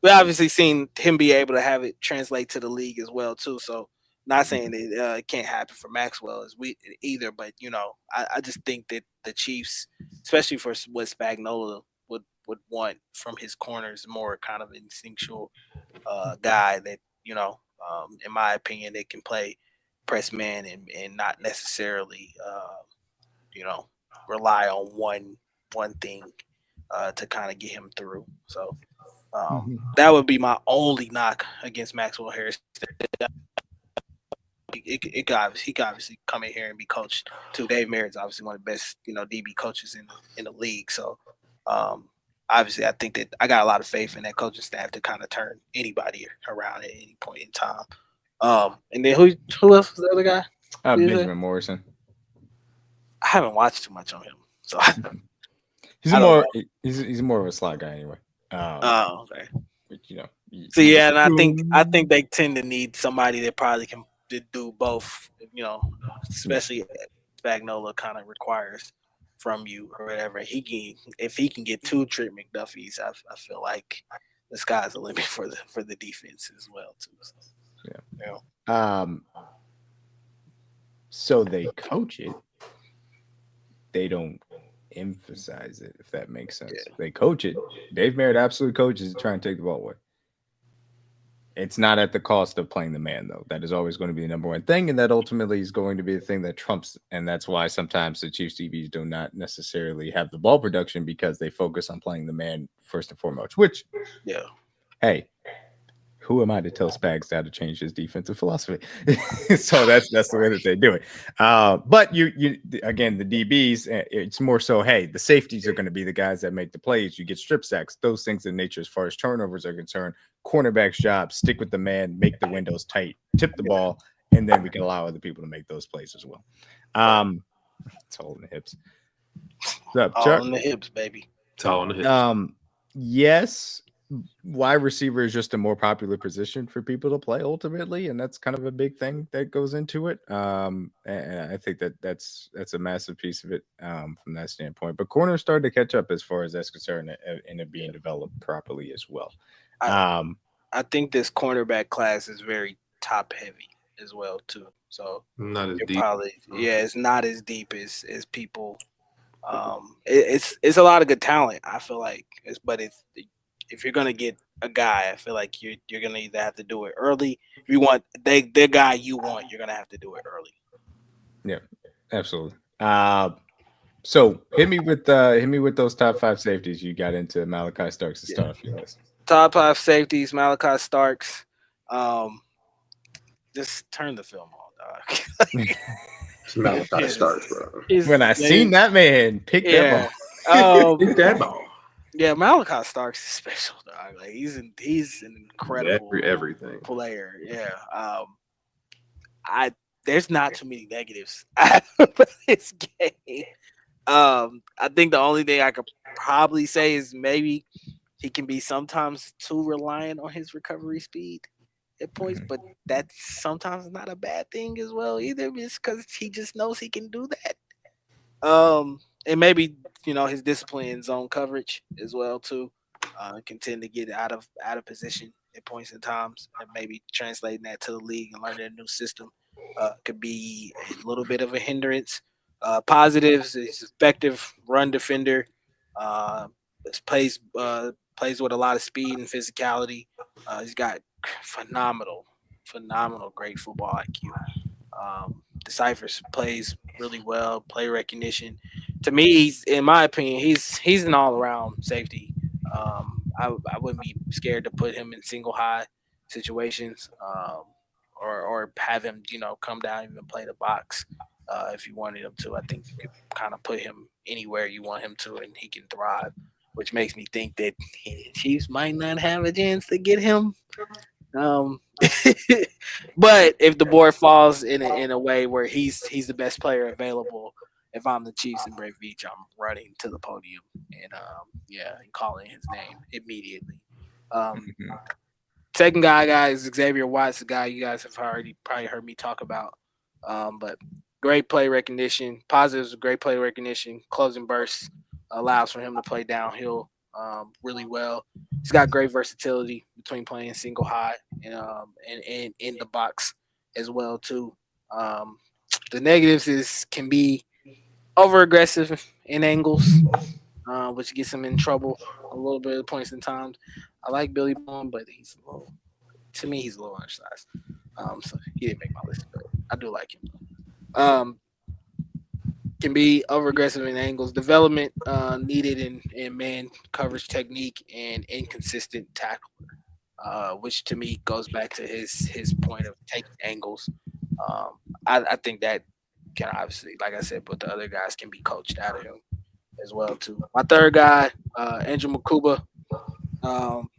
We obviously seen him be able to have it translate to the league as well too. So Not saying that it can't happen for Maxwell as we either, but I just think that the Chiefs, especially for what Spagnuolo would want from his corners, more kind of instinctual guy that in my opinion, that can play press man and not necessarily you know rely on one thing to kind of get him through. So that would be my only knock against Maxwell Harris. He could obviously come in here and be coached too. Dave Merritt's obviously one of the best DB coaches in the league. So obviously, I think that I got a lot of faith in that coaching staff to kind of turn anybody around at any point in time. And then who else was the other guy? Benjamin Morrison. I haven't watched too much on him, so he's more of a slot guy anyway. Okay. But, so yeah, and I think they tend to need somebody that probably can do both. Especially Spagnuolo kind of requires from you or whatever. If he can get 2 Trent McDuffies, I feel like the sky's the limit for the defense as well too. So, yeah. So they coach it. They don't emphasize it, if that makes sense. Yeah. They coach it. Dave Merritt absolutely coaches to try and take the ball away. It's not at the cost of playing the man, though. That is always going to be the number one thing, and that ultimately is going to be the thing that trumps. And that's why sometimes the Chiefs DBs do not necessarily have the ball production because they focus on playing the man first and foremost. Which, hey, who am I to tell Spags how to change his defensive philosophy? So that's the way that they do it. But you again, the DBs, it's more so, hey, the safeties are going to be the guys that make the plays. You get strip sacks, those things in nature as far as turnovers are concerned. Cornerback's job, stick with the man, make the windows tight, tip the ball, and then we can allow other people to make those plays as well. It's all in the hips. What's up, Chuck? All in the hips, baby. It's all in the hips. Yes. Wide receiver is just a more popular position for people to play ultimately, and that's kind of a big thing that goes into it. And I think that's a massive piece of it from that standpoint. But corners started to catch up as far as that's concerned, and it being developed properly as well. I think this cornerback class is very top heavy as well too. So not as deep. It's not as deep as people. It's a lot of good talent. I feel like if you're gonna get a guy, I feel like you're gonna either have to do it early. If you want the guy you want, you're gonna have to do it early. Yeah, absolutely. So hit me with those top 5 safeties you got into Malachi Starks to start off your list. Top 5 safeties, Malachi Starks. Just turn the film on, dog. It's Malachi Starks, bro. When I seen that man pick that ball. Pick that ball. Yeah, Malachi Starks is special, dog. Like he's an incredible everything player. Yeah. There's not too many negatives out of this game. I think the only thing I could probably say is maybe he can be sometimes too reliant on his recovery speed at points, but that's sometimes not a bad thing as well either, just because he just knows he can do that. And maybe his discipline in zone coverage as well too can tend to get out of position at points in times, and maybe translating that to the league and learning a new system could be a little bit of a hindrance. Positives: he's effective run defender. Plays with a lot of speed and physicality. He's got phenomenal great football IQ. Deciphers plays really well, play recognition. To me, in my opinion, he's an all-around safety. I wouldn't be scared to put him in single high situations, or have him come down and even play the box if you wanted him to. I think you could kind of put him anywhere you want him to, and he can thrive. Which makes me think that the Chiefs might not have a chance to get him. But if the board falls in a way where he's the best player available, if I'm the Chiefs in Brave Beach, I'm running to the podium and calling his name immediately. Second guy is Xavier Watts, the guy you guys have already probably heard me talk about. But great play recognition, positives, great play recognition, closing bursts allows for him to play downhill really well. He's got great versatility between playing single high and in the box as well too. The negatives can be over aggressive in angles, which gets him in trouble a little bit of points and times. I like Billy Bone, but he's a little to me he's a little undersized. So he didn't make my list, but I do like him. Can be over aggressive in angles. Development needed in man coverage technique and inconsistent tackle, which to me goes back to his point of taking angles. Um, I think that can obviously, like I said, but the other guys can be coached out of him as well too. My third guy, Andrew Makuba, um,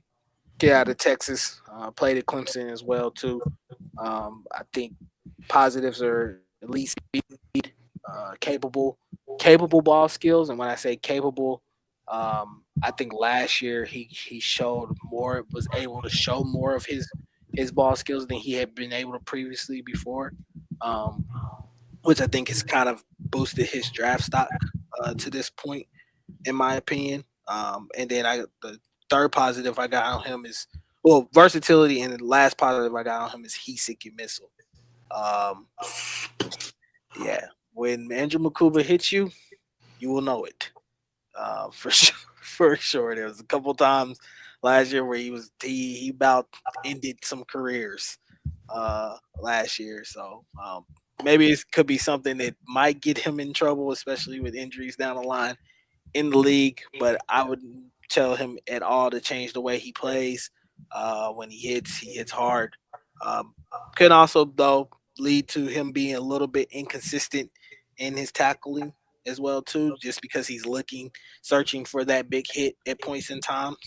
kid out of Texas, played at Clemson as well too. I think positives are at least capable, capable ball skills, and when I say capable, I think last year he showed more, was able to show more of his ball skills than he had been able to previously before, um, which I think has kind of boosted his draft stock to this point, in my opinion. And then the third positive I got on him is well versatility, and the last positive I got on him is he seek your missile. Um, yeah, when Andrew Makuba hits you, you will know it. For sure, for sure. There was a couple times last year where he about ended some careers last year. So maybe it could be something that might get him in trouble, especially with injuries down the line in the league. But I wouldn't tell him at all to change the way he plays. When he hits hard. Um, Could also though lead to him being a little bit inconsistent in his tackling as well too, just because he's searching for that big hit at points in times.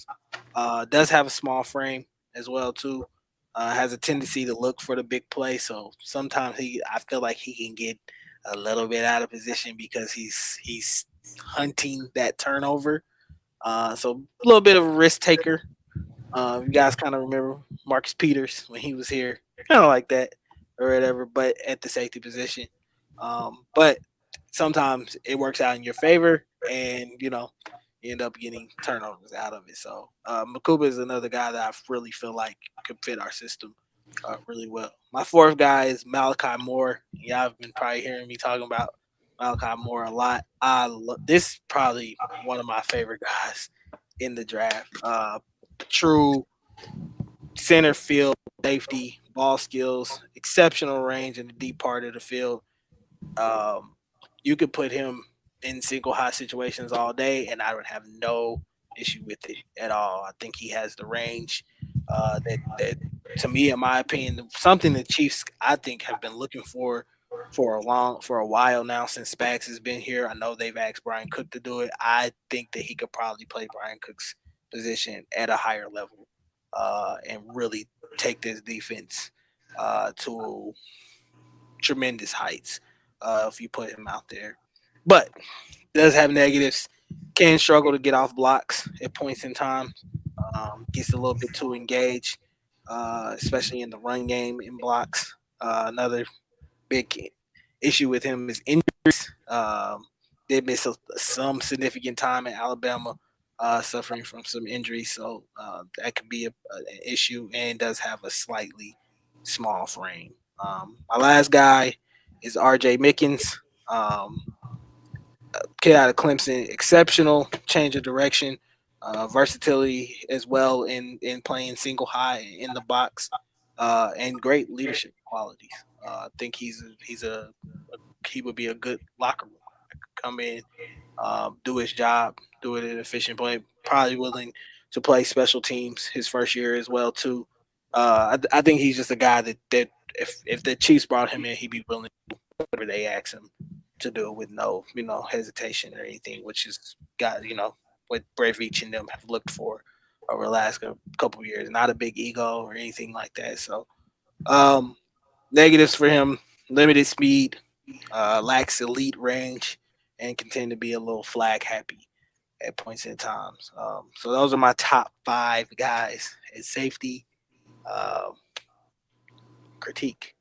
Does have a small frame as well too. Has a tendency to look for the big play, so sometimes I feel like he can get a little bit out of position because he's hunting that turnover. So a little bit of a risk taker. You guys kind of remember Marcus Peters when he was here, kind of like that or whatever, but at the safety position. But sometimes it works out in your favor, and you end up getting turnovers out of it. So Makuba is another guy that I really feel like could fit our system really well. My fourth guy is Malachi Moore. Yeah, I've been probably hearing me talking about Malachi Moore a lot. This is probably one of my favorite guys in the draft. True center field safety, ball skills, exceptional range in the deep part of the field. Um, you could put him in single high situations all day, and I would have no issue with it at all. I think he has the range that to me, in my opinion, something the Chiefs I think have been looking for a while now since Spags has been here. I know they've asked Brian Cook to do it. I think that he could probably play Brian Cook's position at a higher level and really take this defense to tremendous heights if you put him out there. But does have negatives. Can struggle to get off blocks at points in time. Gets a little bit too engaged, especially in the run game in blocks. Another big issue with him is injuries. Did miss some significant time in Alabama, suffering from some injuries, so that could be an issue. And does have a slightly small frame. My last guy is R.J. Mickens. Um, Kid out of Clemson, exceptional change of direction, versatility as well in playing single high in the box, and great leadership qualities. I think he would be a good locker room guy. Come in, do his job, do it in an efficient way. Probably willing to play special teams his first year as well too. I think he's just a guy that if the Chiefs brought him in, he'd be willing to do whatever they ask him to do with no hesitation or anything, which is got what Brave Reach and them have looked for over the last couple of years. Not a big ego or anything like that. So um, negatives for him: limited speed, lacks elite range, and can tend to be a little flag happy at points in times. So those are my top five guys at safety. Um, Critique.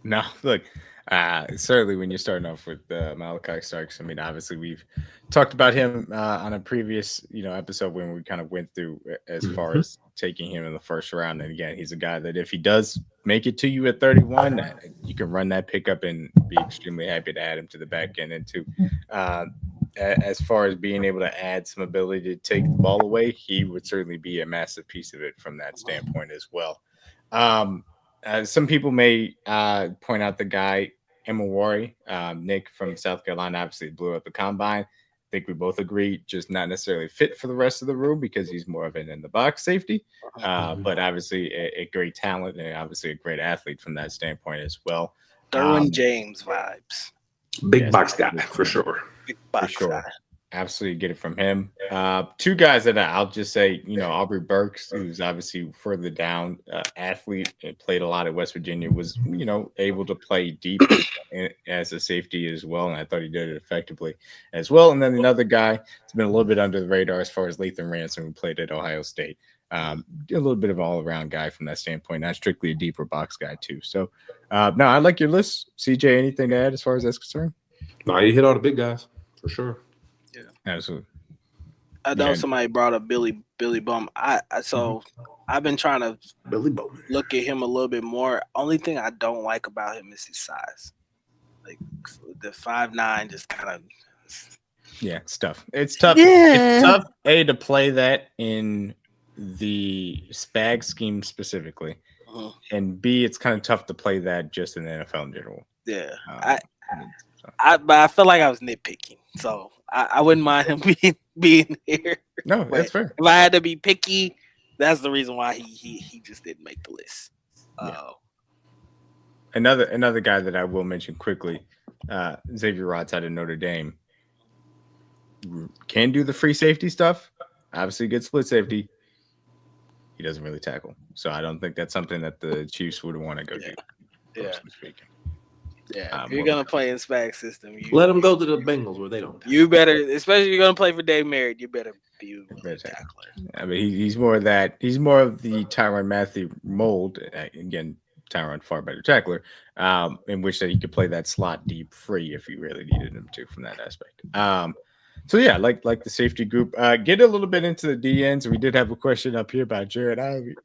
No, look, Certainly when you're starting off with Malachi Starks. I mean, obviously we've talked about him on a previous, episode when we kind of went through as far as taking him in the first round. And again, he's a guy that if he does make it to you at 31, you can run that pickup and be extremely happy to add him to the back end. And to as far as being able to add some ability to take the ball away, he would certainly be a massive piece of it from that standpoint as well. Some people may point out the guy Emawari, Nick from South Carolina, obviously blew up the combine. I think we both agree, just not necessarily fit for the rest of the room because he's more of an in the box safety. But obviously a great talent and obviously a great athlete from that standpoint as well. Derwin James vibes. Big box guy for sure. Big box guy. Absolutely get it from him. Two guys that I'll just say, Aubrey Burks, who's obviously further down athlete, played a lot at West Virginia, was, able to play deep as a safety as well. And I thought he did it effectively as well. And then another guy has been a little bit under the radar as far as Lathan Ransom, who played at Ohio State. A little bit of an all-around guy from that standpoint, not strictly a deeper box guy too. So, no, I like your list. CJ, anything to add as far as that's concerned? No, you hit all the big guys for sure. Yeah, absolutely. I know somebody brought up Billy Bum. I've been trying to look at him a little bit more. Only thing I don't like about him is his size. Like the 5'9" just kind of. Yeah, it's tough. It's tough. Yeah. It's tough to play that in the SPAG scheme specifically, and B, it's kind of tough to play that just in the NFL in general. Yeah, but I feel like I was nitpicking, so I wouldn't mind him being here. No, that's fair. If I had to be picky, that's the reason why he just didn't make the list. Another guy that I will mention quickly, Xavier Rhodes out of Notre Dame, can do the free safety stuff. Obviously, good split safety. He doesn't really tackle, so I don't think that's something that the Chiefs would want to go do. Speaking. Yeah, if you're gonna play in SPAC system, let them go to the Bengals where they don't. You better, especially if you're gonna play for Dave Merritt, you better be a tackler. I mean, he's more of that. He's more of the Tyrann Mathieu mold. Again, Tyrann far better tackler, in which that he could play that slot deep free if you really needed him to from that aspect. So yeah, like the safety group. Get a little bit into the DNs. We did have a question up here about Jared Ivey.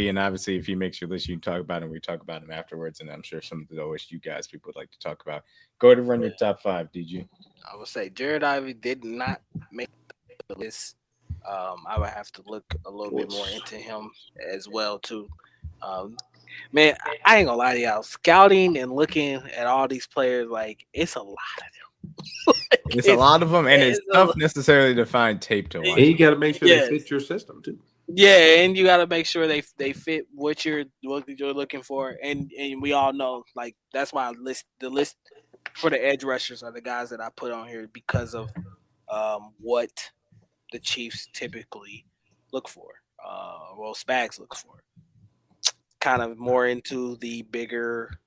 And obviously if he makes your list, you can talk about him. We talk about him afterwards, and I'm sure some of the OSU guys people would like to talk about. Go ahead and run your top 5, DG. I would say Jared Ivey did not make the list. I would have to look a little bit more into him as well too. Man, I ain't gonna lie to y'all. Scouting and looking at all these players, like it's a lot of them. It's a lot of them, and it's tough necessarily to find tape to watch. And you got to make sure they fit your system too. Yeah, and you got to make sure they fit what you're looking for, and we all know, like, that's why the list for the edge rushers are the guys that I put on here because of what the Chiefs typically look for. Spags look for. Kind of more into the bigger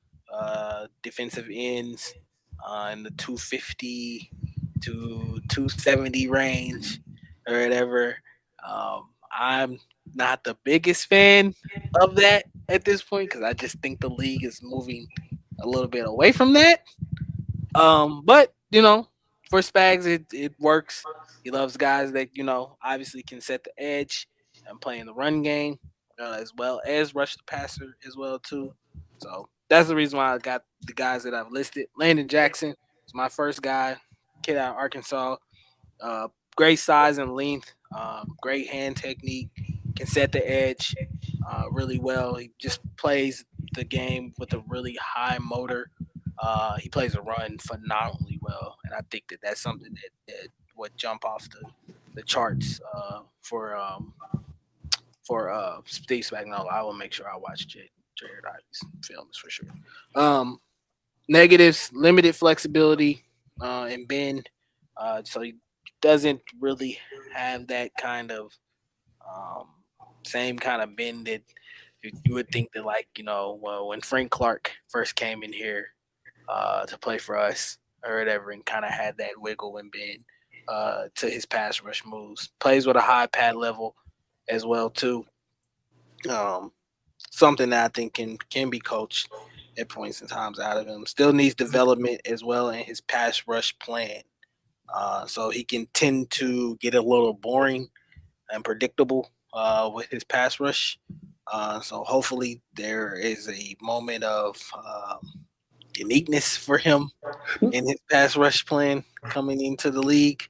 defensive ends in the 250 to 270 range or whatever. I'm not the biggest fan of that at this point because I just think the league is moving a little bit away from that. But for Spags, it works. He loves guys that obviously can set the edge and play in the run game as well as rush the passer as well too. So that's the reason why I got the guys that I've listed. Landon Jackson is my first guy, kid out of Arkansas. Great size and length, great hand technique, can set the edge really well. He just plays the game with a really high motor. He plays a run phenomenally well, and I think that's something that would jump off the charts for Steve Spagnuolo. I will make sure I watch Jared Ivey's films for sure. Negatives: limited flexibility and bend, so he doesn't really have that kind of same kind of bend that you would think that, like, when Frank Clark first came in here to play for us or whatever, and kind of had that wiggle and bend to his pass rush moves. Plays with a high pad level as well too. Something that I think can be coached. at points and times out of him. Still needs development as well in his pass rush plan. So he can tend to get a little boring and predictable with his pass rush. So hopefully there is a moment of uniqueness for him in his pass rush plan coming into the league.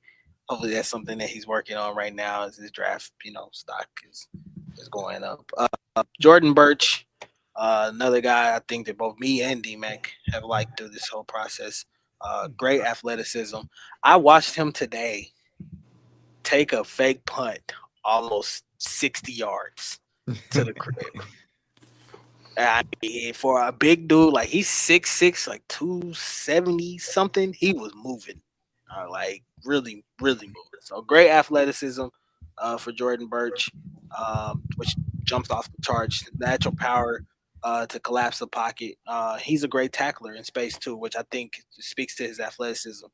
Hopefully that's something that he's working on right now as his draft, stock is going up. Jordan Birch, another guy I think that both me and DMac have liked through this whole process. Great athleticism. I watched him today take a fake punt almost 60 yards to the crib. For a big dude, like he's 6'6", like 270 something, he was moving. Like really, really moving. So great athleticism for Jordan Birch, which jumps off the charge. Natural power to collapse the pocket. He's a great tackler in space too, which I think speaks to his athleticism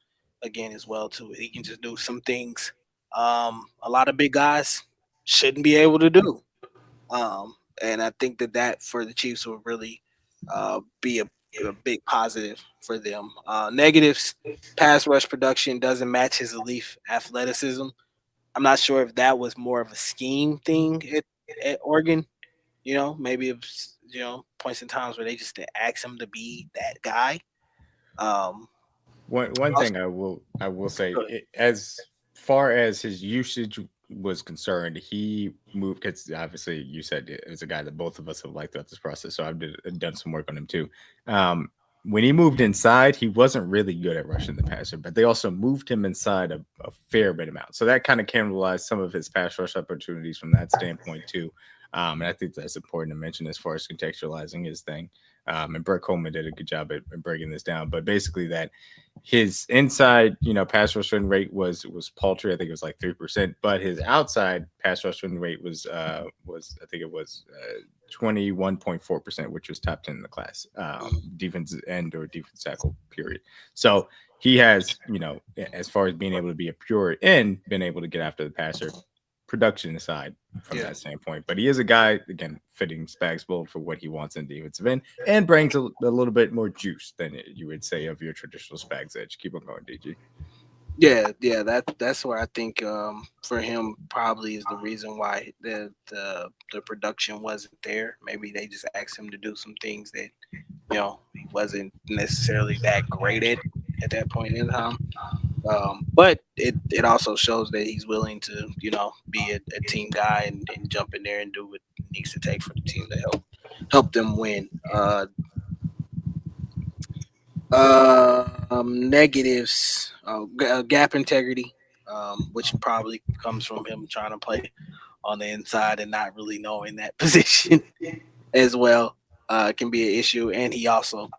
again as well too. He can just do some things a lot of big guys shouldn't be able to do. And I think that for the Chiefs will really be a big positive for them. Negatives, pass rush production doesn't match his elite athleticism. I'm not sure if that was more of a scheme thing at Oregon. Maybe it was, points and times where they just didn't ask him to be that guy. One thing I will say, as far as his usage was concerned, he moved, because obviously you said it was a guy that both of us have liked throughout this process, so I've done some work on him too. When he moved inside, he wasn't really good at rushing the passer, but they also moved him inside a fair bit amount, so that kind of cannibalized some of his pass rush opportunities from that standpoint too. And I think that's important to mention as far as contextualizing his thing. And Brett Coleman did a good job at breaking this down. But basically, that his inside, pass rush win rate was paltry. I think it was like 3%. But his outside pass rush win rate was I think it was 21.4%, which was top 10 in the class, defensive end or defense tackle period. So he has, as far as being able to be a pure end, been able to get after the passer. Production aside from that standpoint, but he is a guy, again, fitting Spags mold for what he wants in defensive end, and brings a little bit more juice than you would say of your traditional Spags edge. Keep on going, DG. Yeah, that's where I think for him probably is the reason why the production wasn't there. Maybe they just asked him to do some things that he wasn't necessarily that great at that point in time. But it also shows that he's willing to, be a team guy and jump in there and do what it needs to take for the team to help them win. Negatives, gap integrity, which probably comes from him trying to play on the inside and not really knowing that position as well, can be an issue. And he also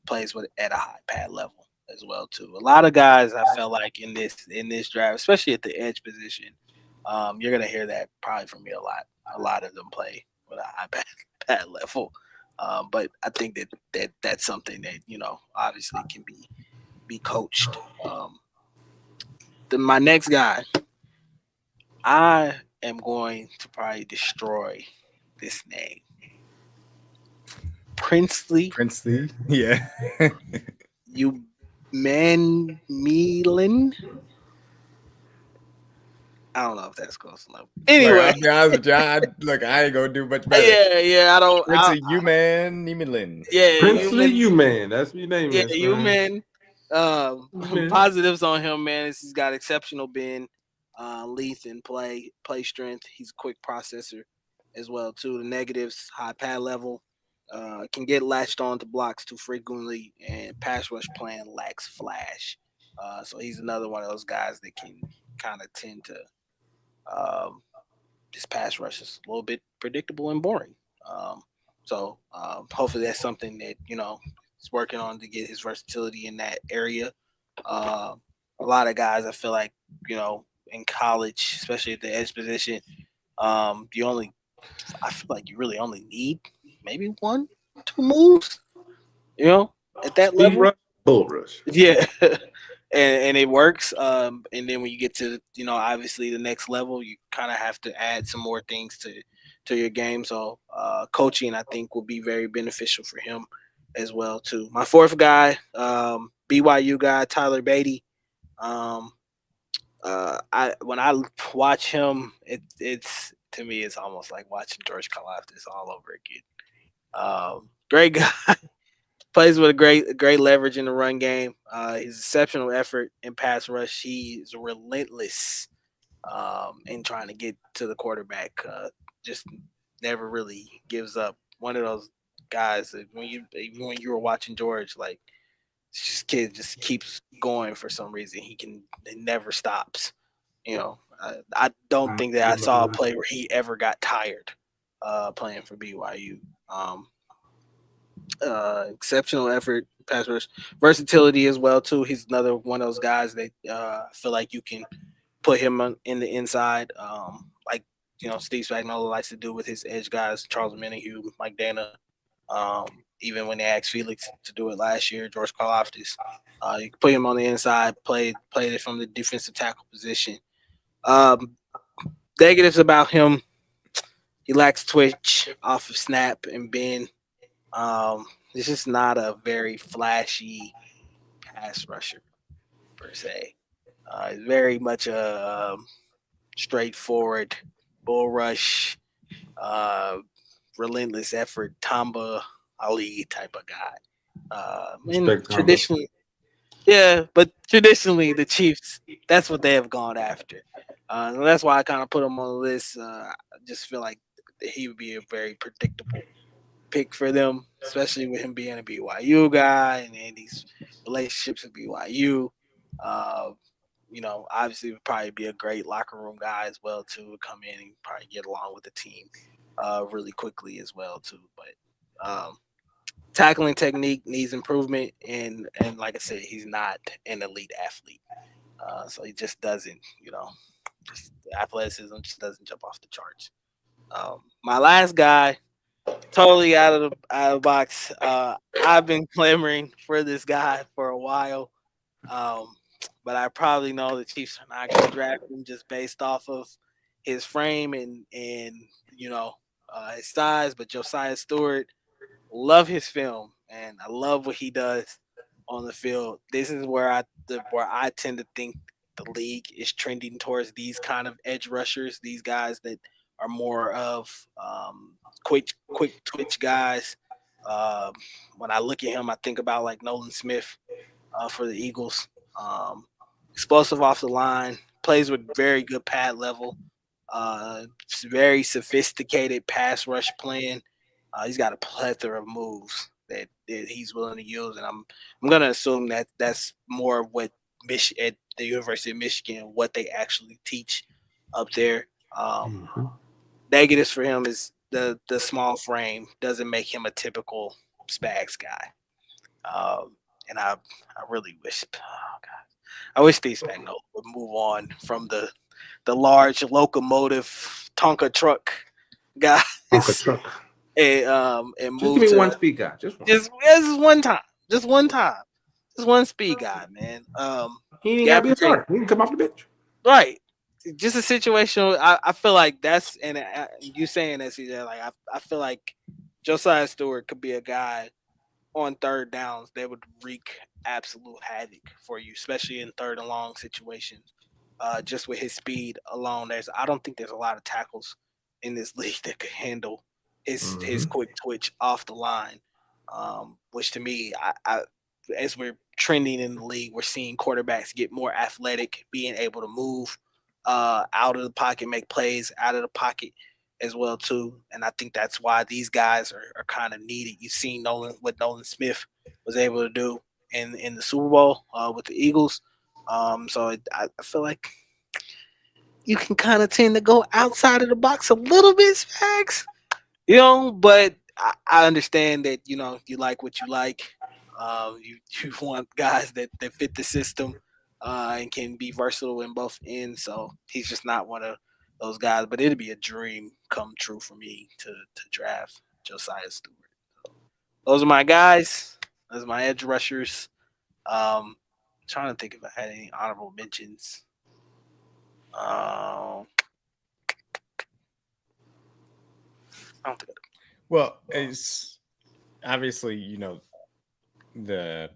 plays at a high pad level as well too. A lot of guys I felt like in this draft, especially at the edge position, you're gonna hear that probably from me a lot. A lot of them play with a high pad level, but I think that's something that obviously can be coached. My next guy, I am going to probably destroy this name, Princely, yeah. You Melan. I don't know if that's close enough. Anyway, I'll be honest with you. Look, I ain't gonna do much better. Yeah. I don't. It's a Nemelin. Yeah, Princely man. That's your name. Yeah, man. Positives on him, man, is he's got exceptional bend, length, and play strength. He's a quick processor as well too. The negatives: high pad level. Can get latched on to blocks too frequently, and pass rush plan lacks flash. So he's another one of those guys that can kind of tend to his pass rush is a little bit predictable and boring. So hopefully that's something that he's working on to get his versatility in that area. A lot of guys I feel like in college, especially at the edge position, I feel like you really only need maybe 1-2 moves, at that level. Rush, bull rush. Yeah. and it works. And then when you get to, obviously the next level, you kind of have to add some more things to your game. So coaching, I think, will be very beneficial for him. as well too. My fourth guy, BYU guy Tyler Beatty. Um, I when I watch him, it's to me it's almost like watching George Karlaftis all over again. Great guy, plays with a great leverage in the run game. His exceptional effort in pass rush. He is relentless in trying to get to the quarterback. Just never really gives up. One of those guys that when you were watching George, like this kid just keeps going for some reason. It never stops. I don't think that I saw a play where he ever got tired playing for BYU. Exceptional effort, pass rush, versatility as well too. He's another one of those guys that feel like you can put him in the inside, like Steve Spagnuolo likes to do with his edge guys, Charles Omenihu, Mike Dana. Even when they asked Felix to do it last year, George Karlaftis, you can put him on the inside, played it from the defensive tackle position. Negatives about him: he lacks twitch off of snap and bend. This is not a very flashy pass rusher per se. It's very much a straightforward bull rush, uh, relentless effort, Tamba Ali type of guy. And traditionally, yeah, but traditionally the Chiefs, that's what they have gone after. And that's why I kind of put him on the list. I just feel like he would be a very predictable pick for them, especially with him being a BYU guy and these relationships with BYU. Uh, obviously would probably be a great locker room guy as well too. Would come in and probably get along with the team really quickly as well too. But tackling technique needs improvement, and like I said, he's not an elite athlete, so he just doesn't. Just athleticism just doesn't jump off the charts. My last guy, totally out of the box. I've been clamoring for this guy for a while. Um, but I probably know the Chiefs are not going to draft him just based off of his frame and his size. But Josiah Stewart, love his film, and I love what he does on the field. This is where I tend to think the league is trending towards these kind of edge rushers, these guys that are more of quick twitch guys. Um, when I look at him, I think about like Nolan Smith for the Eagles. Um, Explosive off the line, plays with very good pad level, very sophisticated pass rush plan. He's got a plethora of moves that he's willing to use, and I'm gonna assume that that's more of what at the University of Michigan, what they actually teach up there. Negatives for him is the small frame doesn't make him a typical Spags guy. And I really wish, oh God, I wish Steve Spagnuolo would move on from the large locomotive Tonka truck guys. Tonka truck. And just move give me to one speed guy. Just one time. Just one time. Just one speed guy, man. He ain't gotta be a starter. He can come off the bench. Right. Just a situation. I feel like that's and you saying that, CJ. Like I feel like Josiah Stewart could be a guy on third downs that would wreak absolute havoc for you, especially in third and long situations. Just with his speed alone, I don't think there's a lot of tackles in this league that could handle his quick twitch off the line. Which to me, I as we're trending in the league, we're seeing quarterbacks get more athletic, being able to move out of the pocket, make plays out of the pocket as well too. And I think that's why these guys are kind of needed. You've seen what Nolan Smith was able to do in the Super Bowl with the Eagles. So I feel like you can kind of tend to go outside of the box a little bit, Spags. But I understand that you like what you like. You want guys that fit the system and can be versatile in both ends. So he's just not one of those guys. But it'd be a dream come true for me to draft Josiah Stewart. So those are my guys. Those are my edge rushers. Trying to think if I had any honorable mentions. I don't think I do. Well, it's obviously, the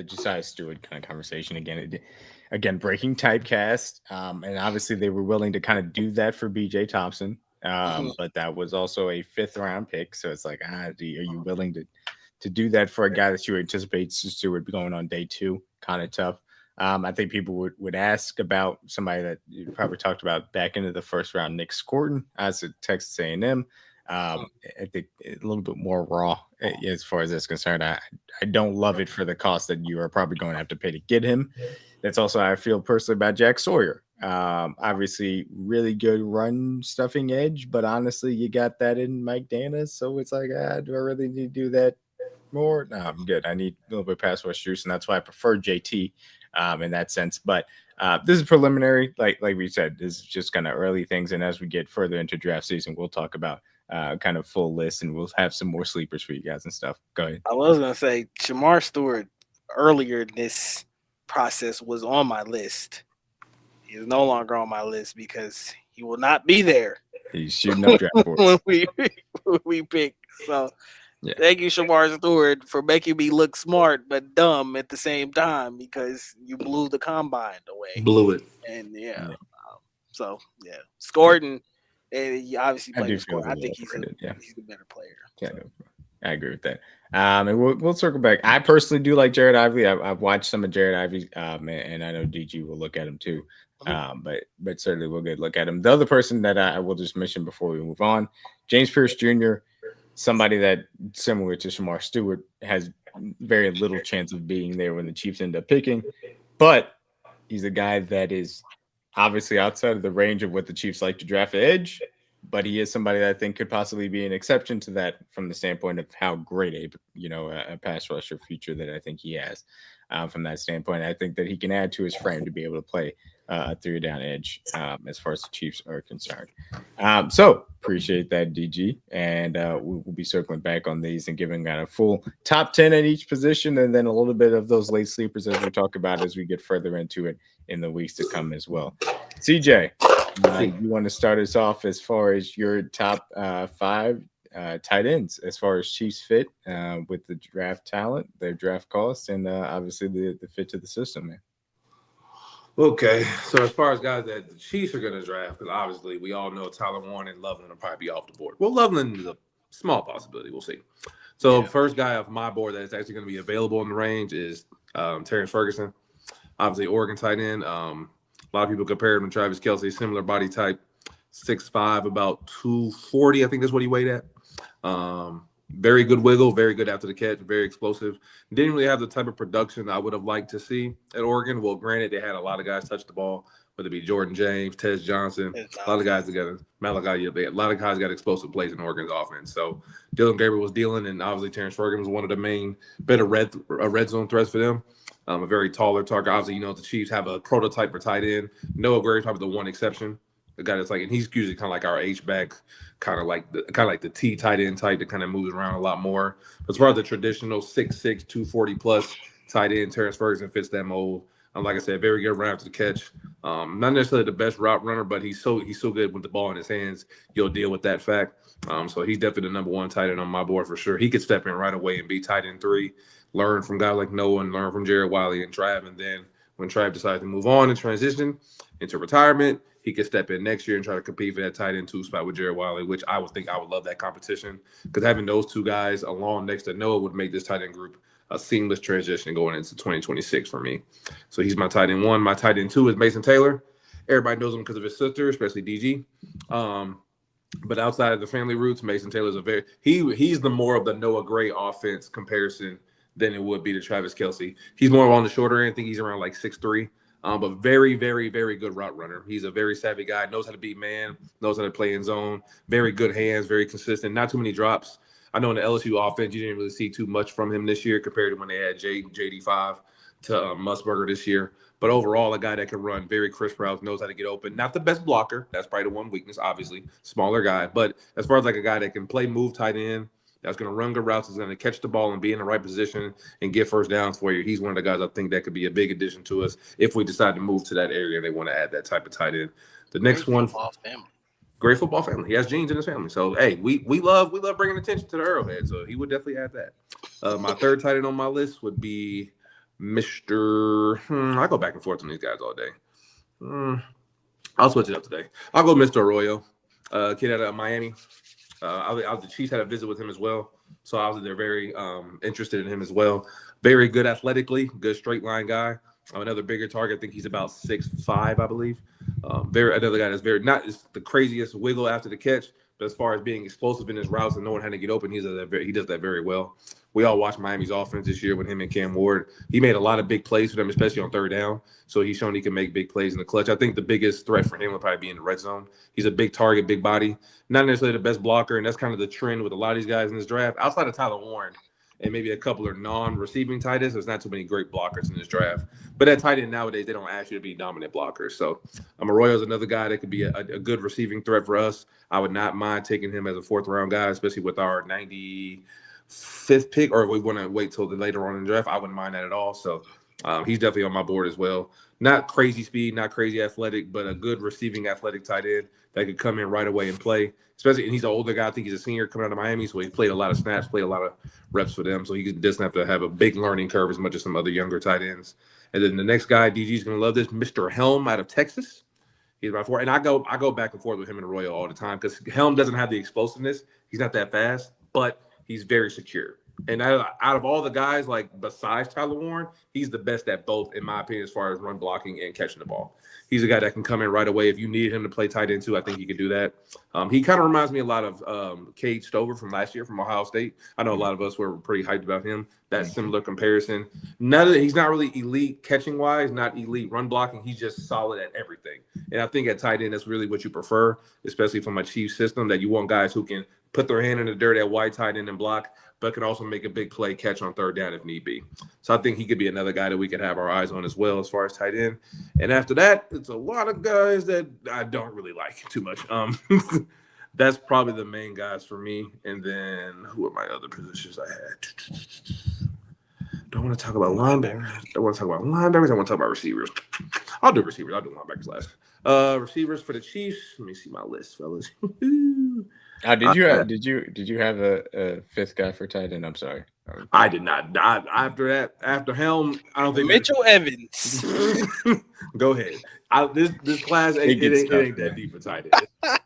Josiah Stewart kind of conversation again breaking typecast, and obviously they were willing to kind of do that for BJ Thompson, but that was also a 5th round pick, so it's like, are you willing to do that for a guy that you anticipate Stewart going on day 2? Kind of tough. I think people would ask about somebody that you probably talked about back into the 1st round, Nick Scorton, as a Texas A&M. I think a little bit more raw as far as that's concerned. I don't love it for the cost that you are probably going to have to pay to get him. That's also how I feel personally about Jack Sawyer. Obviously, really good run stuffing edge, but honestly, you got that in Mike Dana, so it's like, do I really need to do that more? No, I'm good. I need a little bit of pass rush juice, and that's why I prefer JT in that sense. But this is preliminary, like we said. This is just kind of early things, and as we get further into draft season, we'll talk about kind of full list, and we'll have some more sleepers for you guys and stuff. Go ahead. I was gonna say Shamar Stewart earlier in this process was on my list. He is no longer on my list because he will not be there. He's shooting up draft boards when we pick. So thank you, Shamar Stewart, for making me look smart but dumb at the same time, because you blew the combine away. Blew it. And Scorton. And he obviously played score. I think he's the better player. Yeah, so. I agree with that. And we'll circle back. I personally do like Jared Ivey. I've watched some of Jared Ivey, and I know DG will look at him too. But certainly we'll get a look at him. The other person that I will just mention before we move on, James Pierce Jr., somebody that, similar to Shamar Stewart, has very little chance of being there when the Chiefs end up picking. But he's a guy that is obviously outside of the range of what the Chiefs like to draft at edge, but he is somebody that I think could possibly be an exception to that from the standpoint of how great a pass rusher future that I think he has. From that standpoint, I think that he can add to his frame to be able to play a 3-down edge as far as the Chiefs are concerned. So appreciate that, DG, and we'll be circling back on these and giving out a full top 10 at each position, and then a little bit of those late sleepers as we talk about as we get further into it in the weeks to come as well. CJ, you want to start us off as far as your top 5 tight ends as far as Chiefs fit with the draft talent, their draft costs, and obviously the fit to the system, man. Okay, so as far as guys that the Chiefs are going to draft, because obviously we all know Tyler Warren and Loveland will probably be off the board. Well, Loveland is a small possibility. We'll see. So first guy off my board that is actually going to be available in the range is Terrence Ferguson. Obviously, Oregon tight end. A lot of people compare him to Travis Kelce, similar body type, 6'5", about 240. I think that's what he weighed at. Very good wiggle, very good after the catch, very explosive. Didn't really have the type of production I would have liked to see at Oregon. Well, granted, they had a lot of guys touch the ball, whether it be Jordan James, Tez Johnson, a lot of guys together. Malachi, a lot of guys got explosive plays in Oregon's offense. So Dylan Gabriel was dealing, and obviously Terrence Ferguson was one of the main better red zone threats for them. A very taller target. Obviously, the Chiefs have a prototype for tight end. Noah Gray's probably the one exception. The guy that's and he's usually kind of like our H-back, kind of like the T tight end type that kind of moves around a lot more. But as far as the traditional 6'6", 240+ tight end, Terrence Ferguson fits that mold. Like I said, very good run after the catch. Not necessarily the best route runner, but he's so good with the ball in his hands. You'll deal with that fact. So he's definitely the number 1 tight end on my board for sure. He could step in right away and be tight end 3, learn from guys like Noah and learn from Jared Wiley and Trav. And then when Trav decides to move on and transition into retirement, he could step in next year and try to compete for that tight end 2 spot with Jared Wiley, which I would love that competition, because having those 2 guys along next to Noah would make this tight end group a seamless transition going into 2026 for me. So he's my tight end 1. My tight end 2 is Mason Taylor. Everybody knows him because of his sister, especially DG. But outside of the family roots, Mason Taylor's he's the more of the Noah Gray offense comparison than it would be to Travis Kelce. He's more on the shorter end. I think he's around 6'3". But very, very, very good route runner. He's a very savvy guy, knows how to beat man, knows how to play in zone, very good hands, very consistent, not too many drops. I know in the LSU offense, you didn't really see too much from him this year compared to when they had JD5 to Musburger this year. But overall, a guy that can run very crisp routes, knows how to get open. Not the best blocker. That's probably the one weakness, obviously. Smaller guy. But as far as a guy that can play move tight end, that's going to run good routes, is going to catch the ball and be in the right position and get first downs for you. He's one of the guys I think that could be a big addition to us if we decide to move to that area and they want to add that type of tight end. The next one, great football family. He has genes in his family. So, hey, we love bringing attention to the Arrowhead. So he would definitely add that. My third tight end on my list would be Mr. I go back and forth on these guys all day. I'll switch it up today. I'll go Mr. Arroyo, kid out of Miami. The Chiefs had a visit with him as well, so obviously they're very interested in him as well. Very good athletically, good straight line guy. Another bigger target. I think he's about 6'5", I believe. Another guy that's very not the craziest wiggle after the catch, but as far as being explosive in his routes and knowing how to get open, he does that very well. We all watched Miami's offense this year with him and Cam Ward. He made a lot of big plays for them, especially on third down. So he's shown he can make big plays in the clutch. I think the biggest threat for him would probably be in the red zone. He's a big target, big body, not necessarily the best blocker, and that's kind of the trend with a lot of these guys in this draft. Outside of Tyler Warren and maybe a couple of non-receiving tight ends, there's not too many great blockers in this draft. But at tight end nowadays, they don't ask you to be dominant blockers. So Arroyo's another guy that could be a good receiving threat for us. I would not mind taking him as a fourth-round guy, especially with our 95th pick, or we want to wait till later on in the draft. I wouldn't mind that at all. So he's definitely on my board as well. Not crazy speed, not crazy athletic, but a good receiving athletic tight end that could come in right away and play. Especially, and he's an older guy. I think he's a senior coming out of Miami, so he played a lot of snaps, played a lot of reps for them. So he doesn't have to have a big learning curve as much as some other younger tight ends. And then the next guy, DG's going to love this, Mr. Helm out of Texas. He's about 4. And I go back and forth with him and Arroyo all the time because Helm doesn't have the explosiveness. He's not that fast, but he's very secure. And out of all the guys, like besides Tyler Warren, he's the best at both, in my opinion, as far as run blocking and catching the ball. He's a guy that can come in right away. If you need him to play tight end too, I think he could do that. He kind of reminds me a lot of Cade Stover from last year from Ohio State. I know a lot of us were pretty hyped about him. That similar comparison. He's not really elite catching wise, not elite run blocking. He's just solid at everything. And I think at tight end, that's really what you prefer, especially from a Chiefs system, that you want guys who can put their hand in the dirt at wide tight end and block, but can also make a big play catch on third down if need be. So I think he could be another guy that we could have our eyes on as well as far as tight end. And after that, it's a lot of guys that I don't really like too much. That's probably the main guys for me. And then who are my other positions I had? Don't want to talk about linebackers. I want to talk about receivers. I'll do receivers. I'll do linebackers last. Receivers for the Chiefs. Let me see my list, fellas. Did you have a fifth guy for tight end? I'm sorry. I did not. After Helm, I don't think Mitchell Evans. Go ahead. This class ain't that deep for tight end.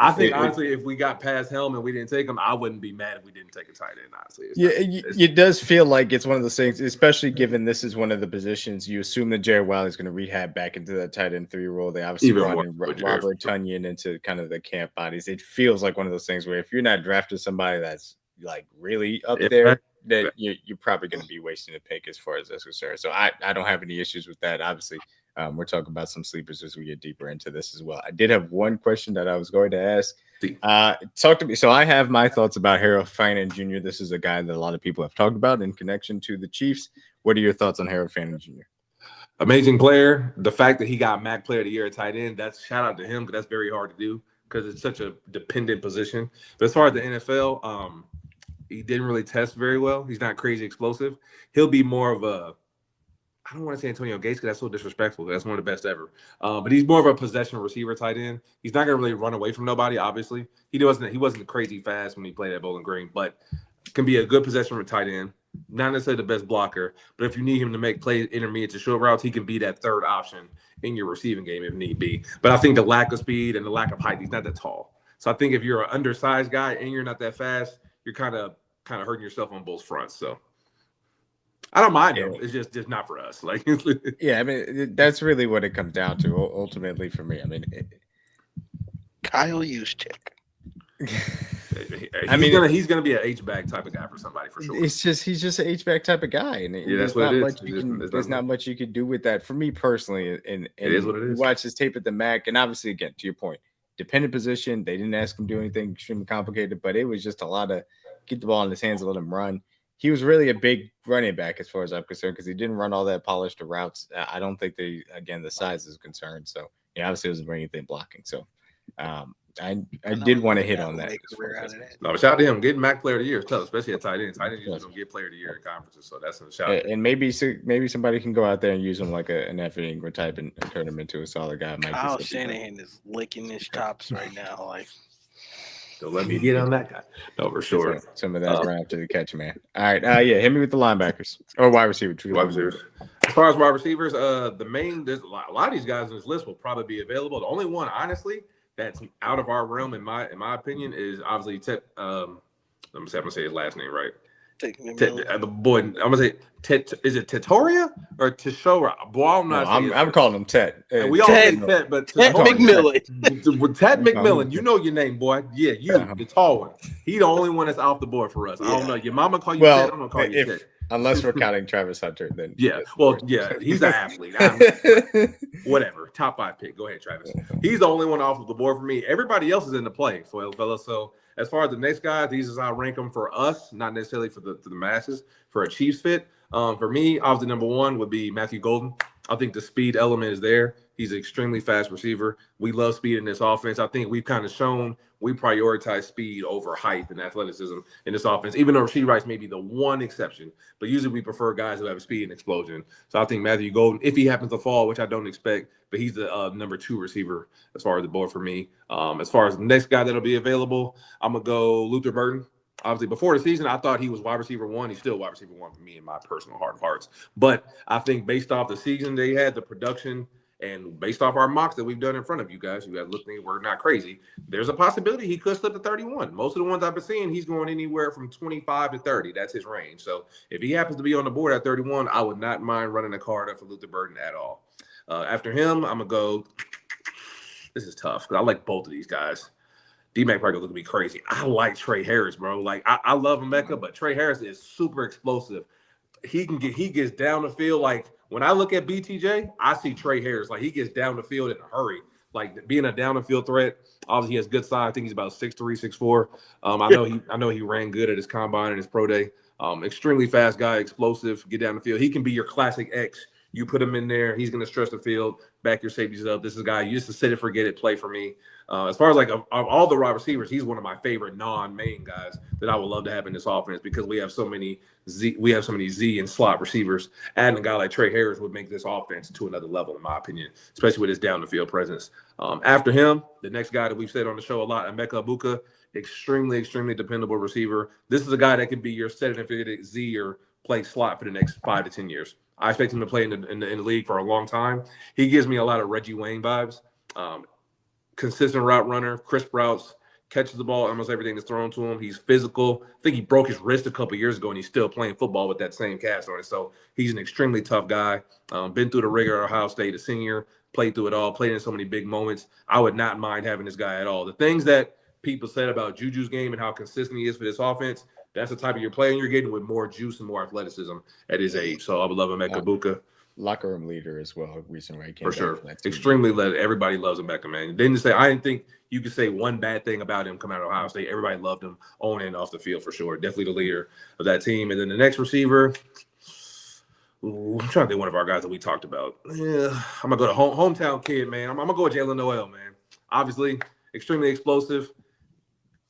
I think honestly, if we got past Helm and we didn't take him, I wouldn't be mad if we didn't take a tight end. Honestly, it does feel like it's one of those things, especially given this is one of the positions you assume that Jared Wiley is going to rehab back into that tight end 3 role. They obviously brought in Robert Tonyan into kind of the camp bodies. It feels like one of those things where if you're not drafting somebody that's like really up there, that you're probably going to be wasting a pick as far as that's concerned. So I don't have any issues with that. Obviously. We're talking about some sleepers as we get deeper into this as well. I did have one question that I was going to ask. Talk to me. So I have my thoughts about Harold Fannin Jr. This is a guy that a lot of people have talked about in connection to the Chiefs. What are your thoughts on Harold Fannin Jr.? Amazing player. The fact that he got MAC Player of the Year at tight end, that's shout out to him because that's very hard to do because it's such a dependent position. But as far as the NFL, he didn't really test very well. He's not crazy explosive. He'll be more of a I don't want to say Antonio Gates because that's so disrespectful. That's one of the best ever. But he's more of a possession receiver tight end. He's not going to really run away from nobody, obviously. He wasn't crazy fast when he played at Bowling Green, but can be a good possession tight end. Not necessarily the best blocker, but if you need him to make plays intermediate to short routes, he can be that third option in your receiving game if need be. But I think the lack of speed and the lack of height, he's not that tall. So I think if you're an undersized guy and you're not that fast, you're kind of hurting yourself on both fronts. So I don't mind him. It's just not for us. Like, yeah, I mean, that's really what it comes down to ultimately for me. I mean, Kyle Juszczyk. He's gonna be an H-back type of guy for somebody for sure. He's just an H-back type of guy, and that's what it is. There's not much you could do with that. For me personally, and it is what it is. Watch his tape at the MAC, and obviously, again, to your point, dependent position. They didn't ask him to do anything extremely complicated, but it was just a lot of get the ball in his hands and let him run. He was really a big running back as far as I'm concerned because he didn't run all that polished routes. I don't think the size is concerned. So, obviously, it doesn't bring anything blocking. So, I did want to hit on that. No, shout out to him. Getting MAC Player of the Year is tough, especially at tight end. Tight end usually don't get Player of the Year in conferences, so that's a shout out. And maybe somebody can go out there and use him like an Evan Ingram type and turn him into a solid guy. Kyle Shanahan is licking his chops right now. Like, Don't let me get on that guy. No, for sure. Some of that's right after the catch, man. All right. Yeah, hit me with the linebackers or wide receiver. Wide receivers. As far as wide receivers, there's a lot of these guys on this list will probably be available. The only one, honestly, that's out of our realm, in my opinion, is obviously Ted. I'm gonna say his last name right. The boy, I'm gonna say Ted. Is it Tetoria or Teshora? Boy, I'm calling him Ted. We all say Ted, but Ted McMillan. With Ted McMillan, you know your name, boy. Yeah, the tall one. He the only one that's off the board for us. I don't know. Your mama call you Ted. I'm gonna call you Ted. Unless we're counting Travis Hunter, then yeah. Well, yeah, he's an athlete. Whatever. Top 5 pick. Go ahead, Travis. He's the only one off of the board for me. Everybody else is in the play, fellas. So as far as the next guy, these is how I rank them for us, not necessarily for the masses. For a Chiefs fit, for me, obviously number 1 would be Matthew Golden. I think the speed element is there. He's an extremely fast receiver. We love speed in this offense. I think we've kind of shown we prioritize speed over height and athleticism in this offense, even though Rashee Rice may be the one exception. But usually we prefer guys who have speed and explosion. So I think Matthew Golden, if he happens to fall, which I don't expect, but he's the number 2 receiver as far as the board for me. As far as the next guy that'll be available, I'm going to go Luther Burden. Obviously, before the season, I thought he was wide receiver 1. He's still wide receiver 1 for me in my personal heart of hearts. But I think based off the season they had, the production, and based off our mocks that we've done in front of you guys looking, we're not crazy. There's a possibility he could slip to 31. Most of the ones I've been seeing, he's going anywhere from 25 to 30. That's his range. So if he happens to be on the board at 31, I would not mind running a card up for Luther Burden at all. After him, I'm going to go. This is tough because I like both of these guys. DMac probably looking to be crazy. I like Trey Harris, bro. Like I love Emeka, but Trey Harris is super explosive. He gets down the field. Like when I look at BTJ, I see Trey Harris. Like he gets down the field in a hurry. Like being a down the field threat. Obviously, he has good size. I think he's about 6'3", 6'4". I know he ran good at his combine and his pro day. Extremely fast guy, explosive, get down the field. He can be your classic X. You put him in there, he's going to stretch the field, back your safeties up. This is a guy you used to sit and forget it, play for me. As far as like of all the wide receivers, he's one of my favorite non-main guys that I would love to have in this offense because we have so many Z and slot receivers. Adding a guy like Trey Harris would make this offense to another level, in my opinion, especially with his down the field presence. After him, the next guy that we've said on the show a lot, Emeka Egbuka, extremely, extremely dependable receiver. This is a guy that could be your set and forget it Z or play slot for the next 5 to 10 years. I expect him to play in the league for a long time. He gives me a lot of Reggie Wayne vibes. Consistent route runner, crisp routes, catches the ball almost everything that's thrown to him. He's physical. I think he broke his wrist a couple years ago, and he's still playing football with that same cast on it. So he's an extremely tough guy. Been through the rigor of Ohio State, a senior, played through it all, played in so many big moments. I would not mind having this guy at all. The things that people said about Juju's game and how consistent he is for this offense, that's the type of your player you're getting with more juice and more athleticism at his age. So I would love Emeka Egbuka. Locker room leader as well. Recently, for sure, extremely led. Everybody loves Emeka, man. Didn't say I didn't think you could say one bad thing about him coming out of Ohio State. Everybody loved him on and off the field for sure. Definitely the leader of that team. And then the next receiver, I'm trying to think one of our guys that we talked about. Yeah, I'm gonna go to hometown kid, man. I'm gonna go with Jalen Noel, man. Obviously, extremely explosive.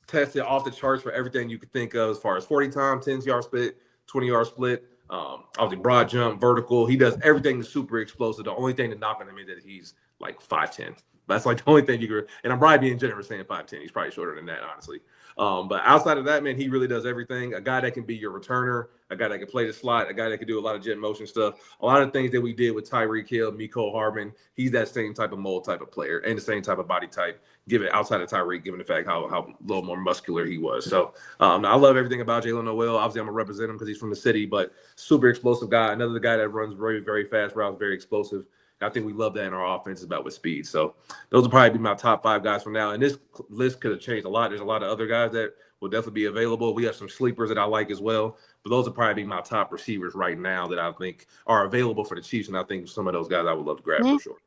Tested off the charts for everything you could think of as far as 40 time, 10-yard split, 20-yard split. Obviously broad jump, vertical. He does everything super explosive. The only thing to knock on him is that he's like 5'10". That's like the only thing you could. And I'm probably being generous saying 5'10". He's probably shorter than that, honestly. But outside of that, man, he really does everything. A guy that can be your returner, a guy that can play the slot, a guy that can do a lot of jet motion stuff. A lot of things that we did with Tyreek Hill, Mecole Hardman. He's that same type of mold type of player and the same type of body type. Given outside of Tyreek, given the fact how a little more muscular he was. So I love everything about Jalen Noel. Obviously, I'm going to represent him because he's from the city, but super explosive guy. Another guy that runs very, very fast routes, very explosive. I think we love that in our offense about with speed. So those will probably be my top 5 guys for now. And this list could have changed a lot. There's a lot of other guys that will definitely be available. We have some sleepers that I like as well. But those will probably be my top receivers right now that I think are available for the Chiefs. And I think some of those guys I would love to grab for sure.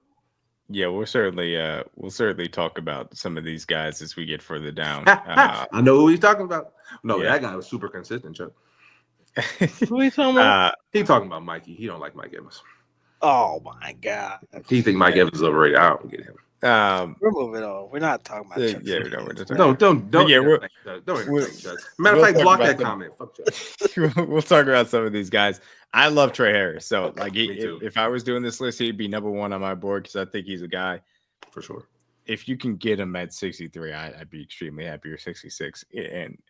Yeah, we'll certainly talk about some of these guys as we get further down. I know who he's talking about. No, yeah. That guy was super consistent, Chuck. Who are you talking about? He's talking about Mikey. He don't like Mike Evans. Oh my God. He think Mike Evans is overrated. I don't get him. We're moving on. We're not talking about Chuck. Yeah, we're just don't. Yeah, matter of fact, block that comment. Fuck Chuck. We'll talk about some of these guys. I love Trey Harris. So, like, if I was doing this list, he'd be number 1 on my board because I think he's a guy for sure. if you can get him at 63, I'd be extremely happy, or 66.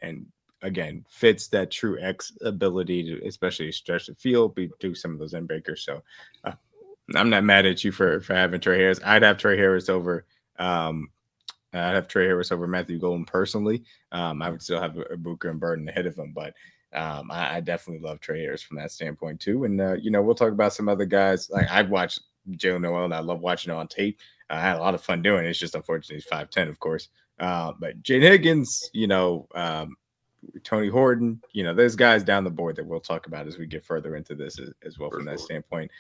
And again, fits that true X ability to especially stretch the field, do some of those end breakers. So I'm not mad at you for having Trey Harris. I'd have Trey Harris over Matthew Golden personally. I would still have Booker and Burden ahead of him, but I definitely love Trey Harris from that standpoint too. And we'll talk about some other guys. Like I've watched Joe Noel, and I love watching it on tape. I had a lot of fun doing it. It's just unfortunately he's 5'10", of course. But Jane Higgins, Tony Horton, there's guys down the board that we'll talk about as we get further into this as well from that standpoint.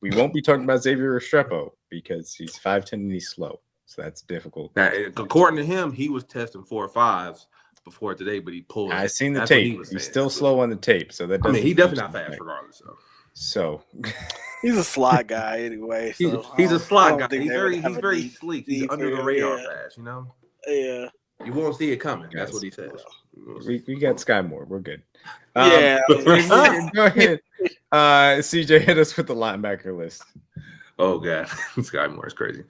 We won't be talking about Xavier Restrepo because he's 5'10" and he's slow. So that's difficult. Now, according to him, he was testing 4 or 5s before today, but he pulled. I seen the tape. He's still slow on the tape, so that doesn't. He definitely not fast, regardless. So he's a slot guy anyway. So he's a slot guy. He's very sleek. He's under the radar fast, Yeah. You won't see it coming. That's what he says. We got Sky Moore. We're good. Yeah. Go ahead. CJ, hit us with the linebacker list. Oh god, Sky Moore is crazy.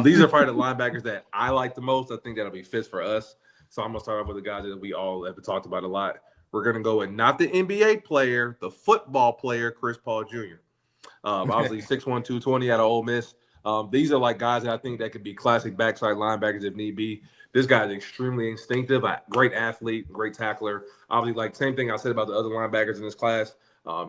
These are probably the linebackers that I like the most. I think that'll be fits for us. So I'm gonna start off with the guys that we all have talked about a lot. We're gonna go with not the NBA player, the football player, Chris Paul Jr. Obviously 6'1", 220 out of Ole Miss. These are like guys that I think that could be classic backside linebackers if need be. This guy is extremely instinctive, great athlete, great tackler. Obviously, like same thing I said about the other linebackers in this class.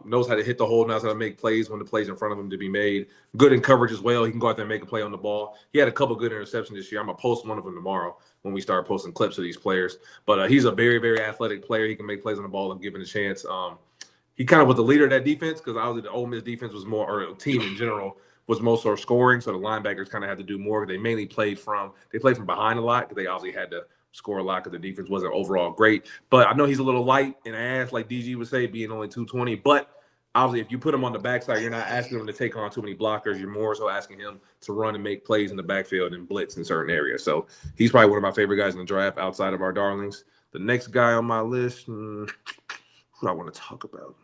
Knows how to hit the hole, knows how to make plays when the plays in front of him to be made. Good in coverage as well. He can go out there and make a play on the ball. He had a couple good interceptions this year. I'm going to post one of them tomorrow when we start posting clips of these players. But he's a very, very athletic player. He can make plays on the ball if given a chance. He kind of was the leader of that defense because obviously the Ole Miss defense was more, or team in general, was most sort of scoring. So the linebackers kind of had to do more. They mainly played from behind a lot because they obviously had to score a lot because the defense wasn't overall great. But I know he's a little light in ass, like DG would say, being only 220. But obviously, if you put him on the backside, you're not asking him to take on too many blockers. You're more so asking him to run and make plays in the backfield and blitz in certain areas. So he's probably one of my favorite guys in the draft outside of our darlings. The next guy on my list, who do I want to talk about?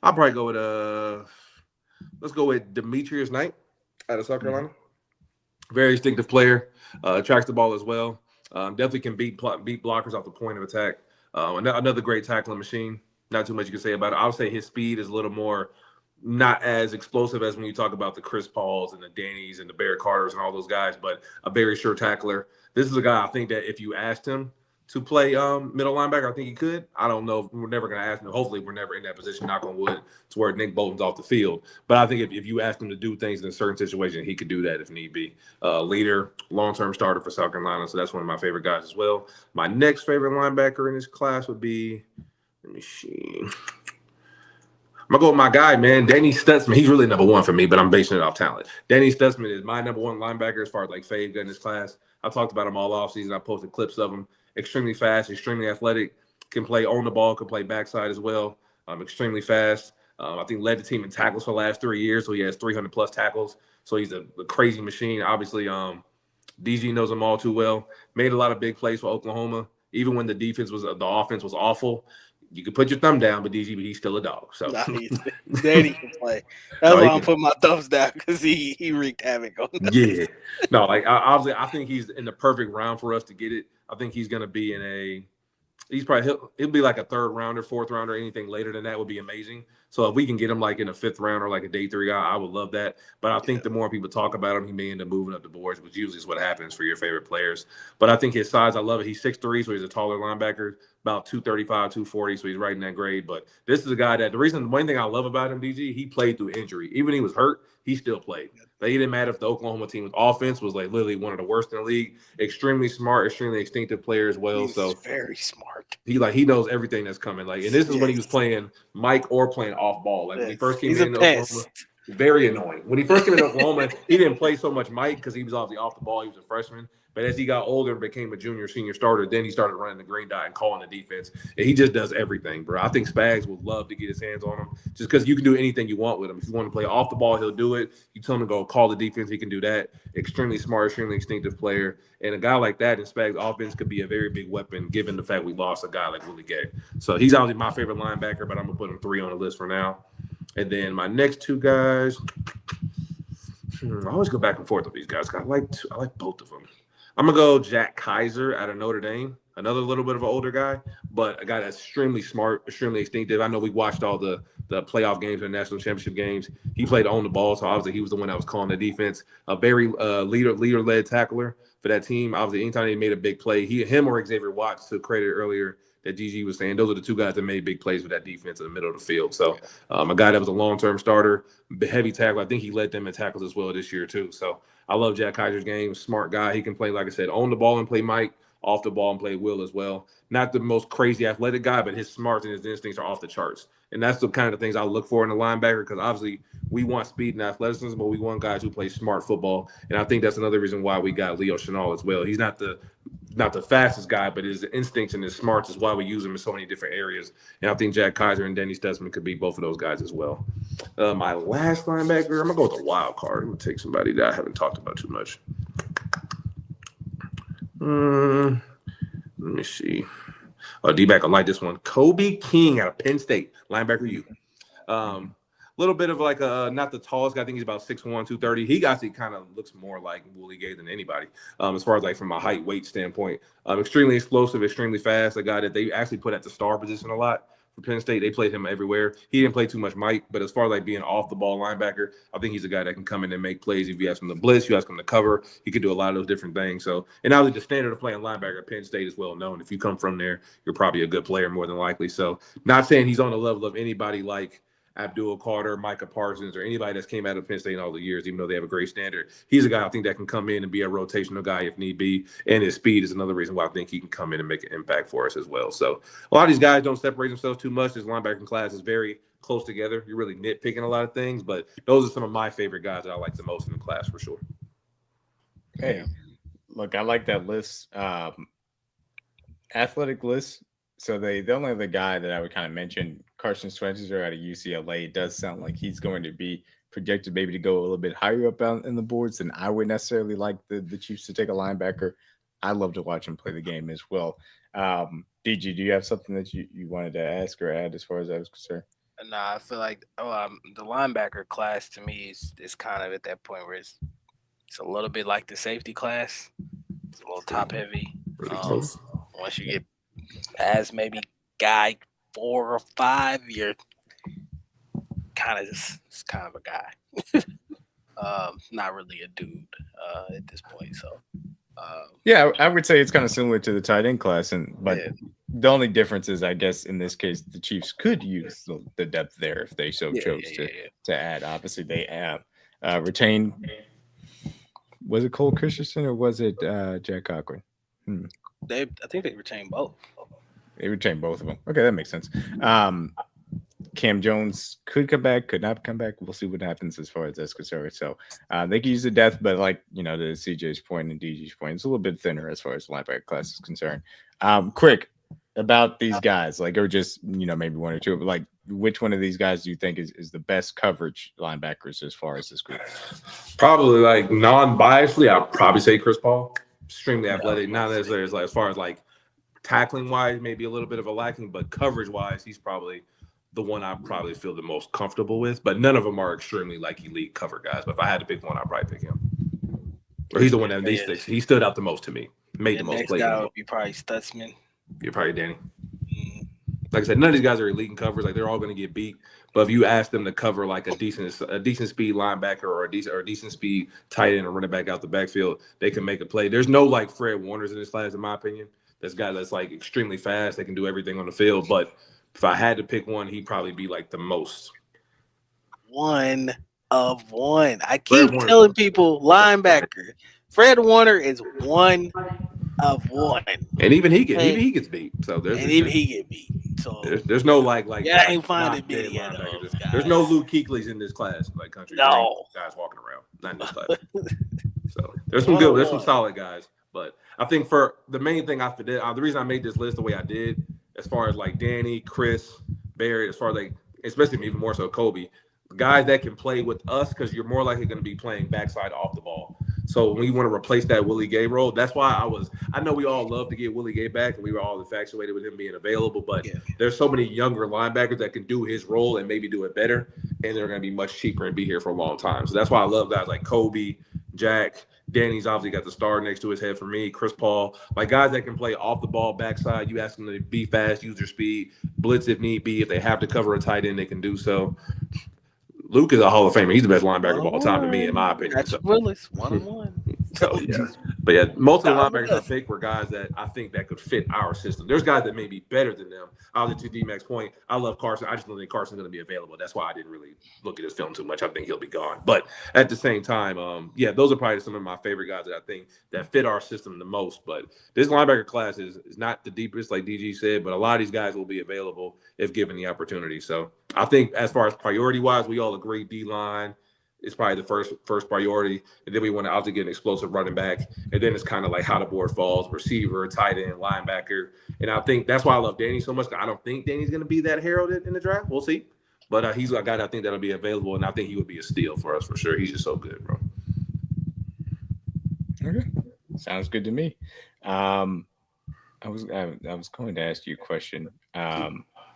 I'll probably go with let's go with Demetrius Knight out of South Carolina. Very instinctive player, tracks the ball as well. Definitely can beat blockers off the point of attack. Another great tackling machine. Not too much you can say about it. I would say his speed is a little more not as explosive as when you talk about the Chris Pauls and the Dannys and the Barrett Carters and all those guys, but a very sure tackler. This is a guy I think that if you asked him to play middle linebacker, I think he could. I don't know. We're never going to ask him. Hopefully, we're never in that position, knock on wood, to where Nick Bolton's off the field. But I think if you ask him to do things in a certain situation, he could do that if need be. Leader, long-term starter for South Carolina, so that's one of my favorite guys as well. My next favorite linebacker in this class would be, let me see. I'm going to go with my guy, man, Danny Stutzman. He's really number one for me, but I'm basing it off talent. Danny Stutzman is my number one linebacker as far as like fave in this class. I talked about him all offseason. I posted clips of him. Extremely fast, extremely athletic, can play on the ball, can play backside as well. Extremely fast. I think led the team in tackles for the last 3 years, so he has 300-plus tackles. So he's a crazy machine. Obviously, DG knows him all too well. Made a lot of big plays for Oklahoma, even when the offense was awful. You could put your thumb down, but he's still a dog. So Danny can play. That's why I'm putting my thumbs down, because he wreaked havoc on them. Yeah. No, like obviously, I think he's in the perfect round for us to get it. I think he's going to be he'll be like a third rounder, fourth rounder, anything later than that would be amazing. So if we can get him like in a fifth round or like a day 3 guy, I would love that. But I think the more people talk about him, he may end up moving up the boards, which usually is what happens for your favorite players. But I think his size, I love it. He's 6'3", so he's a taller linebacker, about 235, 240, so he's right in that grade. But this is a guy that one thing I love about him, DG, he played through injury. Even when he was hurt, he still played. Like, it didn't matter if the Oklahoma team with offense was like literally one of the worst in the league. Extremely smart, extremely instinctive player as well. He's very smart. He knows everything that's coming. Like, and this is when he was playing Mike or playing off ball. Like when he first came in Oklahoma, very annoying. When he first came in Oklahoma, he didn't play so much Mike because he was obviously off the ball. He was a freshman. But as he got older and became a junior, senior starter, then he started running the green dot and calling the defense. And he just does everything, bro. I think Spags would love to get his hands on him just because you can do anything you want with him. If you want to play off the ball, he'll do it. You tell him to go call the defense, he can do that. Extremely smart, extremely instinctive player. And a guy like that in Spags' offense could be a very big weapon given the fact we lost a guy like Willie Gay. So he's obviously my favorite linebacker, but I'm going to put him 3 on the list for now. And then my next 2 guys, I always go back and forth with these guys. I like both of them. I'm gonna go Jack Kaiser out of Notre Dame. Another little bit of an older guy, but a guy that's extremely smart, extremely instinctive. I know we watched all the playoff games and national championship games. He played on the ball, so obviously he was the one that was calling the defense. A very leader-led tackler for that team. Obviously, anytime they made a big play, him or Xavier Watts, to credit earlier that GG was saying, those are the two guys that made big plays with that defense in the middle of the field. So a guy that was a long-term starter, heavy tackle. I think he led them in tackles as well this year too. So I love Jack Kaiser's game. Smart guy. He can play, like I said, on the ball and play Mike. Off the ball and play Will as well. Not the most crazy athletic guy, but his smarts and his instincts are off the charts. And that's the kind of things I look for in a linebacker, because obviously we want speed and athleticism, but we want guys who play smart football. And I think that's another reason why we got Leo Chenal as well. He's not the fastest guy, but his instincts and his smarts is why we use him in so many different areas. And I think Jack Kaiser and Denny Stutzman could be both of those guys as well. My last linebacker, I'm going to go with the wild card. I'm going to take somebody that I haven't talked about too much. Let me see. DMac, I like this one. Kobe King out of Penn State, linebacker U. Little bit of like not the tallest guy. I think he's about 6'1", 230. He actually kind of looks more like Willie Gay than anybody, as far as like from a height, weight standpoint. Extremely explosive, extremely fast. A guy that they actually put at the star position a lot. For Penn State, they played him everywhere. He didn't play too much Mike, but as far as like being off the ball linebacker, I think he's a guy that can come in and make plays. If you ask him to blitz, you ask him to cover, he could do a lot of those different things. So, and obviously the standard of playing linebacker at Penn State is well known. If you come from there, you're probably a good player more than likely. So, not saying he's on the level of anybody like Abdul Carter, Micah Parsons, or anybody that's came out of Penn State in all the years, even though they have a great standard. He's a guy I think that can come in and be a rotational guy if need be. And his speed is another reason why I think he can come in and make an impact for us as well. So a lot of these guys don't separate themselves too much. This linebacking class is very close together. You're really nitpicking a lot of things, but those are some of my favorite guys that I like the most in the class for sure. Hey, look, I like that list. Athletic list. So the only other guy that I would kind of mention, Carson Switzer out of UCLA, it does sound like he's going to be projected maybe to go a little bit higher up in the boards than I would necessarily like the Chiefs to take a linebacker. I love to watch him play the game as well. DG, do you have something that you wanted to ask or add as far as I was concerned? Nah, I feel like the linebacker class to me is kind of at that point where it's a little bit like the safety class. It's a little top heavy. Once you get past maybe guy 4 or 5, you're kind of just kind of a guy. Not really a dude at this point. So yeah, I would say it's kind of similar to the tight end class, but the only difference is, I guess, in this case, the Chiefs could use the depth there if they so chose to add. Obviously, they have retained. Was it Cole Christensen or was it Jack Cochran? I think they retained both. They retained both of them. Okay, that makes sense. Cam Jones could come back, could not come back. We'll see what happens as far as that's concerned. So they could use the depth, but like, to CJ's point and DG's point, it's a little bit thinner as far as the linebacker class is concerned. Quick about these guys, like, or just, maybe one or two, but like, which one of these guys do you think is the best coverage linebackers as far as this group? Probably like non-biasedly, I'd probably say Chris Paul. Extremely athletic, not necessarily as far as like tackling wise, maybe a little bit of a lacking, but coverage wise, he's probably the one I probably feel the most comfortable with. But none of them are extremely like elite cover guys. But if I had to pick one, I'd probably pick him. Or he's the one that he stood out the most to me. Made the most plays. Next guy would be probably Stutzman. You're probably Danny. Like I said, none of these guys are elite in coverage. Like, they're all going to get beat. But if you ask them to cover like a decent speed linebacker or a decent speed tight end or running back out the backfield, they can make a play. There's no like Fred Warners in this class, in my opinion. This guy that's like extremely fast. They can do everything on the field. But if I had to pick one, he'd probably be like the most. One of one. I keep telling people linebacker. Fred Warner is one of one. And even he gets beat. So he get beat. So there's no like I ain't finding many of those guys. There's no Luke Kuechly's in this class, like country. No guys walking around, not in this class. So there's some solid guys, but I think for the main thing the reason I made this list the way I did, as far as like Danny, Chris, Barrett, as far as like, especially even more so Kobe, guys that can play with us, because you're more likely going to be playing backside off the ball. So when you want to replace that Willie Gay role, that's why I know we all love to get Willie Gay back, and we were all infatuated with him being available, but there's so many younger linebackers that can do his role and maybe do it better. and they're going to be much cheaper and be here for a long time. So that's why I love guys like Kobe, Jack. Danny's obviously got the star next to his head for me. Chris Paul, like guys that can play off the ball, backside. You ask them to be fast, use their speed, blitz if need be. If they have to cover a tight end, they can do so. Luke is a Hall of Famer. He's the best linebacker of all time to me, in my opinion. That's Willis, 1-1. So yeah, but yeah, most of the linebackers I think were guys that I think that could fit our system. There's guys that may be better than them. Obviously, to DMac's point, I love Carson. I just don't think Carson's going to be available. That's why I didn't really look at his film too much. I think he'll be gone. But at the same time, yeah, those are probably some of my favorite guys that I think that fit our system the most. But this linebacker class is not the deepest, like DG said, but a lot of these guys will be available if given the opportunity. So I think as far as priority-wise, we all agree D-line is probably the first priority, and then we want to obviously get an explosive running back, and then it's kind of like how the board falls: receiver, tight end, linebacker. And I think that's why I love Danny so much. I don't think Danny's going to be that heralded in the draft. We'll see, but he's a guy I think that'll be available, and I think he would be a steal for us for sure. He's just so good, bro. Okay, sounds good to me. I was going to ask you a question.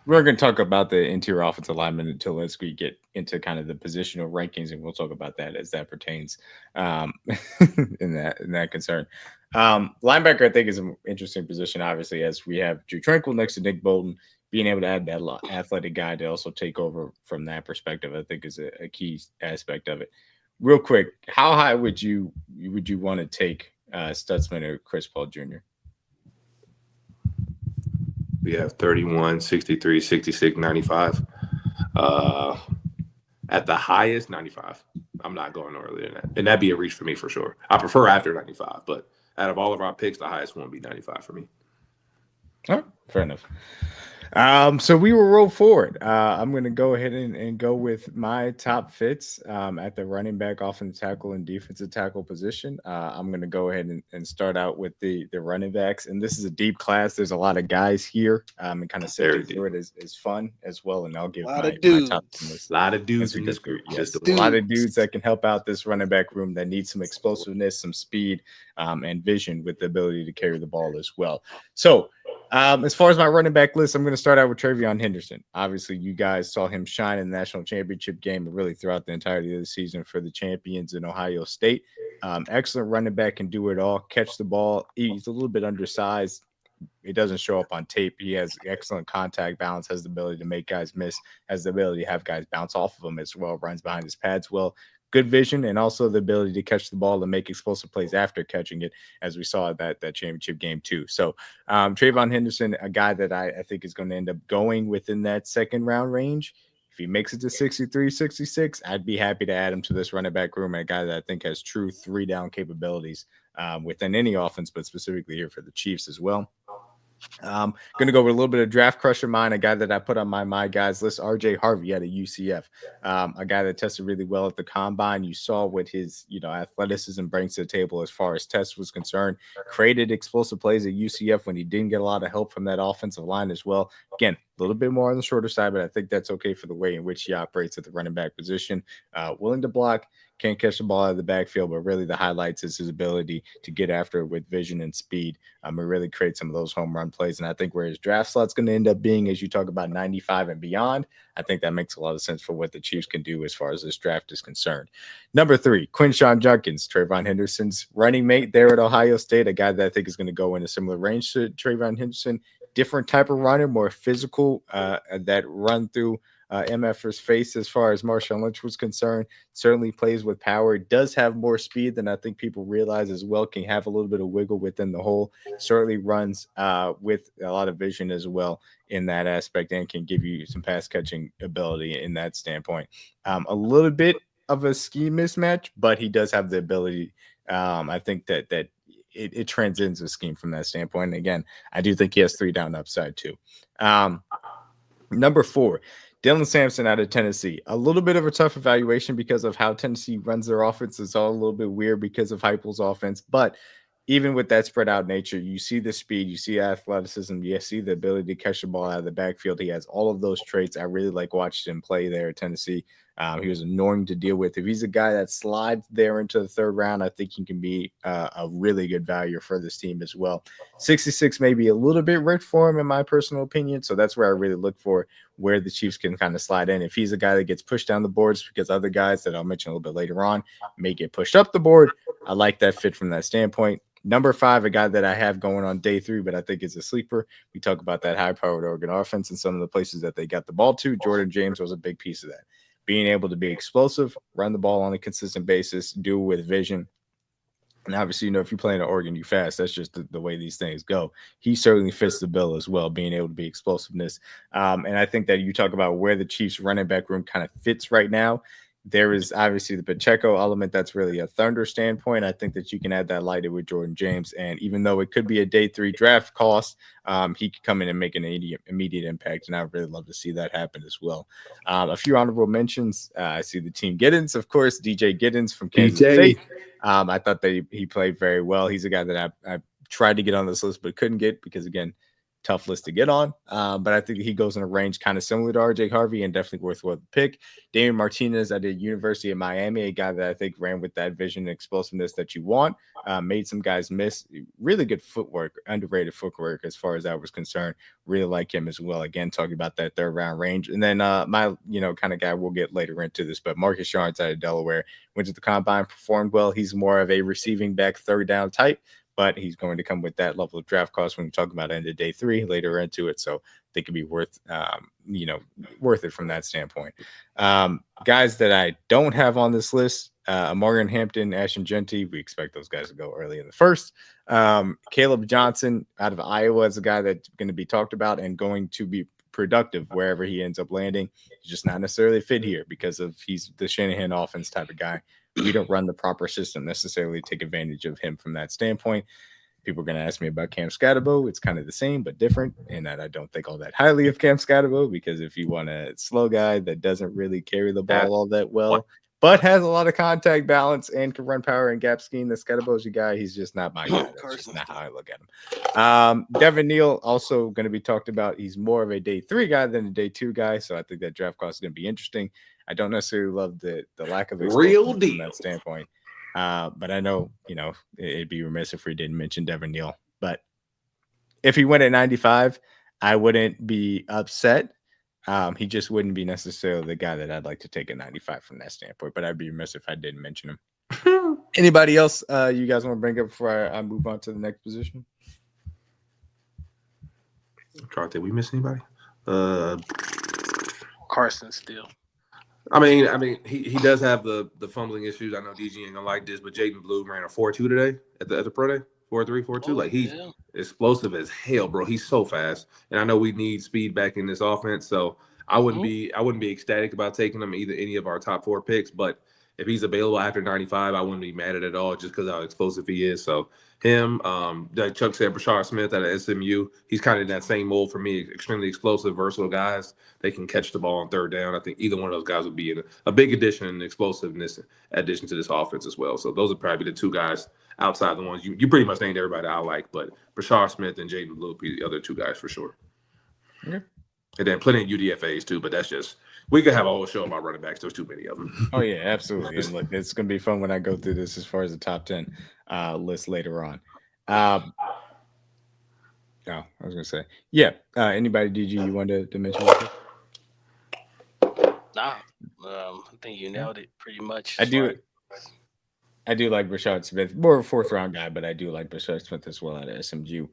We're going to talk about the interior offensive lineman until as we get into kind of the positional rankings, and we'll talk about that as that pertains in that concern. Linebacker, I think, is an interesting position, obviously, as we have Drew Tranquil next to Nick Bolton. Being able to add that athletic guy to also take over from that perspective, I think, is a key aspect of it. Real quick, how high would you want to take Stutzman or Chris Paul Jr.? We have 31, 63, 66, 95. At the highest, 95. I'm not going earlier than that. And that'd be a reach for me for sure. I prefer after 95, but out of all of our picks, the highest one would be 95 for me. All right, fair enough. So we will roll forward. I'm going to go ahead and go with my top fits at the running back, offensive tackle, and defensive tackle position. I'm going to go ahead and start out with the running backs. And this is a deep class. There's a lot of guys here, and kind of sifting through it is fun as well. And I'll give my top list. A lot of dudes in this group. Yes, a lot of dudes that can help out this running back room that need some explosiveness, some speed, and vision with the ability to carry the ball as well. So, as far as my running back list, I'm going to start out with Travion Henderson. Obviously, you guys saw him shine in the national championship game and really throughout the entirety of the season for the champions in Ohio State. Excellent running back, can do it all, catch the ball. He's a little bit undersized. It doesn't show up on tape. He has excellent contact balance, has the ability to make guys miss, has the ability to have guys bounce off of him as well, runs behind his pads well. Good vision, and also the ability to catch the ball and make explosive plays after catching it, as we saw that championship game too. So Travion Henderson, a guy that I think is going to end up going within that second round range. If he makes it to 63, 66, I'd be happy to add him to this running back room, and a guy that I think has true 3-down capabilities within any offense, but specifically here for the Chiefs as well. Going to go with a little bit of draft crush of mine, a guy that I put on my guys list, RJ Harvey out of UCF, a guy that tested really well at the combine. You saw what his athleticism brings to the table as far as test was concerned. Created explosive plays at UCF when he didn't get a lot of help from that offensive line as well. Again, a little bit more on the shorter side, but I think that's okay for the way in which he operates at the running back position. Willing to block, can't catch the ball out of the backfield, but really the highlights is his ability to get after it with vision and speed. And really create some of those home run plays. And I think where his draft slot's going to end up being, as you talk about 95 and beyond, I think that makes a lot of sense for what the Chiefs can do as far as this draft is concerned. Number 3, Quinshawn Judkins, Travion Henderson's running mate there at Ohio State, a guy that I think is going to go in a similar range to Travion Henderson. Different type of runner, more physical, that run through MF's face as far as Marshawn Lynch was concerned. Certainly plays with power, does have more speed than I think people realize as well, can have a little bit of wiggle within the hole, certainly runs with a lot of vision as well in that aspect, and can give you some pass catching ability in that standpoint. A little bit of a scheme mismatch, but he does have the ability. I think that it transcends the scheme from that standpoint. And again, I do think he has 3-down upside too. Number 4, Dylan Sampson out of Tennessee. A little bit of a tough evaluation because of how Tennessee runs their offense. It's all a little bit weird because of Heupel's offense. But even with that spread out nature, you see the speed, you see athleticism, you see the ability to catch the ball out of the backfield. He has all of those traits. I really like watching him play there at Tennessee. He was annoying to deal with. If he's a guy that slides there into the third round, I think he can be a really good value for this team as well. 66 may be a little bit rich for him, in my personal opinion. So that's where I really look for where the Chiefs can kind of slide in. If he's a guy that gets pushed down the boards because other guys that I'll mention a little bit later on may get pushed up the board, I like that fit from that standpoint. Number 5, a guy that I have going on day 3, but I think is a sleeper. We talk about that high-powered Oregon offense and some of the places that they got the ball to. Jordan James was a big piece of that. Being able to be explosive, run the ball on a consistent basis, do it with vision. And obviously, if you're playing at Oregon, you fast. That's just the way these things go. He certainly fits the bill as well, being able to be explosiveness. And I think that you talk about where the Chiefs running back room kind of fits right now. There is obviously the Pacheco element that's really a Thunder standpoint. I think that you can add that lighted with Jordan James. And even though it could be a day 3 draft cost, he could come in and make an immediate impact. And I'd really love to see that happen as well. A few honorable mentions. I see the team Giddens, of course, DJ Giddens from Kansas State. I thought that he played very well. He's a guy that I tried to get on this list, but couldn't get because, again, tough list to get on. But I think he goes in a range kind of similar to RJ Harvey and definitely worthwhile to pick. Damian Martinez, I did University of Miami, a guy that I think ran with that vision and explosiveness that you want. Made some guys miss. Really good footwork, underrated footwork as far as that was concerned. Really like him as well. Again, talking about that third round range. And then my, kind of guy we'll get later into this, but Marcus Sharns out of Delaware went to the combine, performed well. He's more of a receiving back third down type, but he's going to come with that level of draft cost when we talk about end of day 3 later into it. So they could be worth it from that standpoint. Guys that I don't have on this list, Morgan Hampton, Ashton Genty, we expect those guys to go early in the first. Caleb Johnson out of Iowa is a guy that's going to be talked about and going to be productive wherever he ends up landing. He's just not necessarily fit here because he's the Shanahan offense type of guy. We don't run the proper system necessarily take advantage of him from that standpoint. People are going to ask me about Cam Scatterbo. It's kind of the same, but different. And that I don't think all that highly of Cam Scatterbo because if you want a slow guy that doesn't really carry the ball all that well, but has a lot of contact balance and can run power and gap scheme, the Scatterbo's your guy. He's just not my guy. That's just not how I look at him. Devin Neal also going to be talked about. He's more of a day 3 guy than a day 2 guy. So I think that draft cost is going to be interesting. I don't necessarily love the lack of real deal from that standpoint. But I know, it'd be remiss if we didn't mention Devin Neal. But if he went at 95, I wouldn't be upset. He just wouldn't be necessarily the guy that I'd like to take at 95 from that standpoint. But I'd be remiss if I didn't mention him. Anybody else you guys want to bring up before I move on to the next position? I'm trying to think. We miss anybody? Carson still. I mean, he does have the fumbling issues. I know DG ain't gonna like this, but Jaden Blue ran a 4.2 today at the pro day. 4.3, 4.2. He's explosive as hell, bro. He's so fast. And I know we need speed back in this offense. So I wouldn't be ecstatic about taking him either any of our top 4 picks, but if he's available after 95, I wouldn't be mad at it at all just because how explosive he is. So him, like Chuck said, Brashard Smith out of SMU, he's kind of in that same mold for me. Extremely explosive, versatile guys. They can catch the ball on third down. I think either one of those guys would be a big addition in explosiveness addition to this offense as well. So those are probably the 2 guys outside the ones you pretty much named everybody I like, but Brashard Smith and Jaden Blue would be the other 2 guys for sure. Okay. And then plenty of UDFAs too, but that's just we could have a whole show about running backs. There's too many of them. Oh yeah, absolutely. And look, it's gonna be fun when I go through this as far as the top 10 list later on. I was gonna say, anybody DG you wanted to mention? Nah, I think you nailed it pretty much. I do like Brashard Smith, more of a 4th round guy, but I do like Brashard Smith as well out of SMU.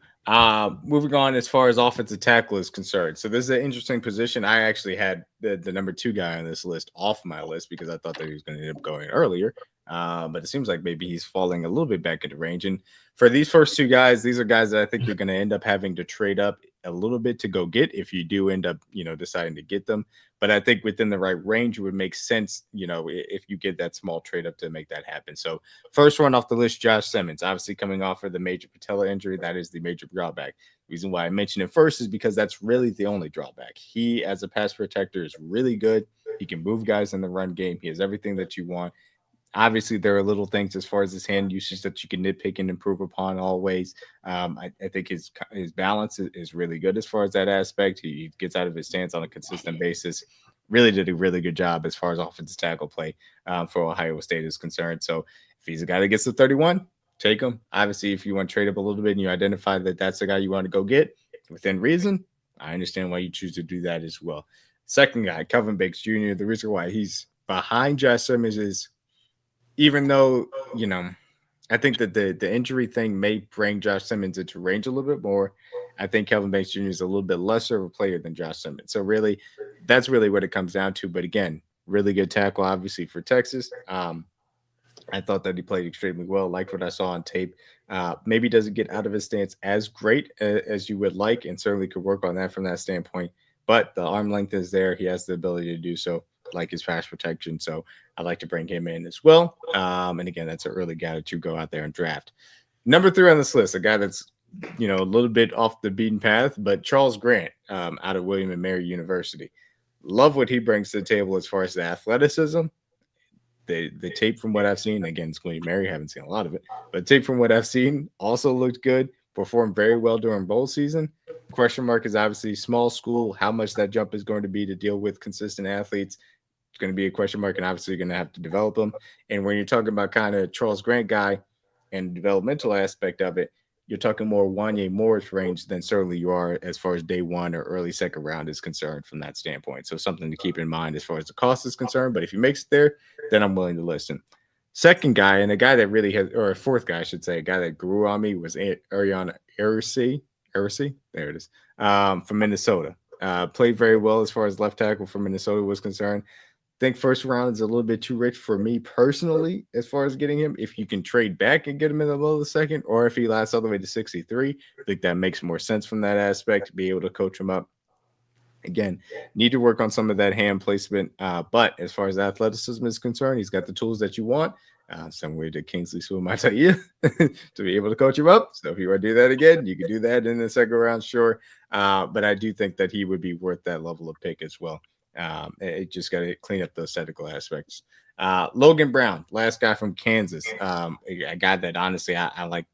Moving on as far as offensive tackle is concerned. So this is an interesting position. I actually had the number 2 guy on this list off my list because I thought that he was going to end up going earlier. But it seems like maybe he's falling a little bit back into range. And for these first 2 guys, these are guys that I think you're going to end up having to trade up a little bit to go get if you do end up, deciding to get them. But I think within the right range, it would make sense, if you get that small trade up to make that happen. So first one off the list, Josh Simmons, obviously coming off of the major patella injury. That is the major drawback. The reason why I mentioned it first is because that's really the only drawback. He, as a pass protector, is really good. He can move guys in the run game. He has everything that you want. Obviously, there are little things as far as his hand usage that you can nitpick and improve upon always. I think his balance is really good as far as that aspect. He gets out of his stance on a consistent basis. really did a really good job as far as offensive tackle play for Ohio State is concerned. So if he's a guy that gets to 31, take him. Obviously, if you want to trade up a little bit and you identify that that's the guy you want to go get within reason, I understand why you choose to do that as well. Second guy, Kelvin Banks Jr., the reason why he's behind Josh Simmons is, even though, I think that the injury thing may bring Josh Simmons into range a little bit more, I think Kelvin Banks Jr. is a little bit lesser of a player than Josh Simmons. So really, that's really what it comes down to. But again, really good tackle, obviously, for Texas. I thought that he played extremely well. Liked what I saw on tape. Maybe doesn't get out of his stance as great as you would like, and certainly could work on that from that standpoint. But the arm length is there. He has the ability to do so, like his pass protection. So I'd like to bring him in as well. And again, that's an early guy that you go out there and draft. Number 3 on this list, a guy that's a little bit off the beaten path, but Charles Grant out of William and Mary University. Love what he brings to the table as far as the athleticism. The tape from what I've seen, again, it's William and Mary, haven't seen a lot of it, but tape from what I've seen also looked good. Performed very well during bowl season. Question mark is obviously small school. How much that jump is going to be to deal with consistent athletes. It's going to be a question mark, and obviously you're going to have to develop them. And when you're talking about kind of Charles Grant guy and the developmental aspect of it, you're talking more Wanye Morris range than certainly you are as far as day one or early second round is concerned from that standpoint. So something to keep in mind as far as the cost is concerned. But if he makes it there, then I'm willing to listen. Second guy, and a guy that really has, or a fourth guy, I should say, a guy that grew on me was Ariana Ersey. There it is. From Minnesota. Played very well as far as left tackle from Minnesota was concerned. I think first round is a little bit too rich for me personally as far as getting him. If you can trade back and get him in the middle of the second, or if he lasts all the way to 63, I think that makes more sense from that aspect to be able to coach him up. Again, need to work on some of that hand placement. But as far as athleticism is concerned, he's got the tools that you want. Similar to Kingsley Suamataia to be able to coach him up. So if you want to do that again, you can do that in the second round, sure. But I do think that he would be worth that level of pick as well. It just got to clean up those technical aspects. Logan Brown, last guy from Kansas. A guy that honestly I like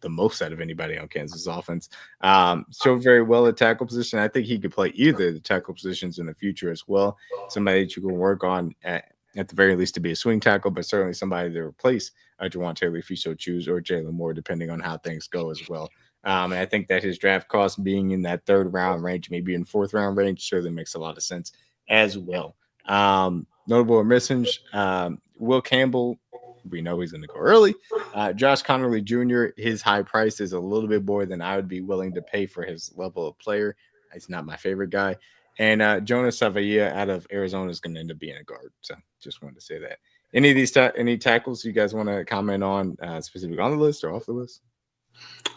the most out of anybody on Kansas offense. Showed very well at tackle position. I think he could play either of the tackle positions in the future as well. Somebody that you can work on at the very least to be a swing tackle, but certainly somebody to replace Juwan Taylor if you so choose, or Jalen Moore, depending on how things go as well. And I think that his draft cost being in that third round range, maybe in fourth round range, certainly makes a lot of sense as well. Notable omissions, Will Campbell, we know he's going to go early. Josh Connerly Jr., his high price is a little bit more than I would be willing to pay for his level of player. He's not my favorite guy. And Jonas Savia out of Arizona is going to end up being a guard. So just wanted to say that. Any of these any tackles you guys want to comment on specifically on the list or off the list?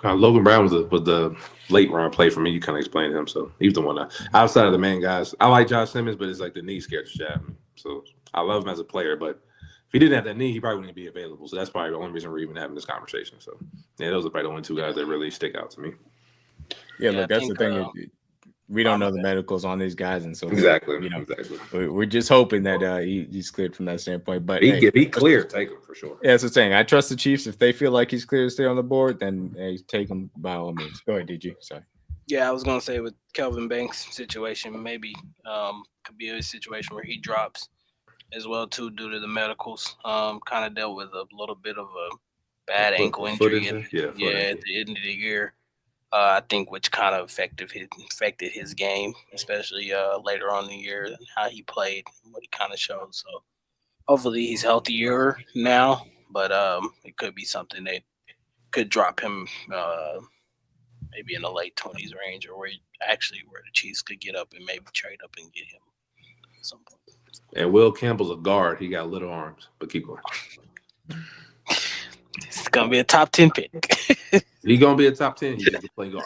Logan Brown was the late round play for me. You kind of explained him, so he's the one. Outside of the main guys, I like Josh Simmons, but it's like the knee scared the shit out of me. So I love him as a player, but if he didn't have that knee, he probably wouldn't be available. So that's probably the only reason we're even having this conversation. So yeah, those are probably the only two guys that really stick out to me. Yeah, look, that's the thing. We don't know the medicals on these guys, and so exactly. We're just hoping that he's cleared from that standpoint. But he cleared, take him for sure. Yeah, that's the thing. I trust the Chiefs. If they feel like he's clear to stay on the board, then take him by all means. Go ahead, DG. Sorry. Yeah, I was gonna say with Kelvin Banks' situation, maybe could be a situation where he drops as well too due to the medicals. Kind of dealt with a little bit of a bad ankle injury at the end of the year. I think which kind of affected his game, especially later on in the year, and how he played, what he kind of showed. So hopefully he's healthier now, but it could be something that could drop him maybe in the late 20s range, or where the Chiefs could get up and maybe trade up and get him at some point. And Will Campbell's a guard. He got little arms, but keep going. It's going to be a top 10 pick. He's going to be a top 10. He gets to play guard.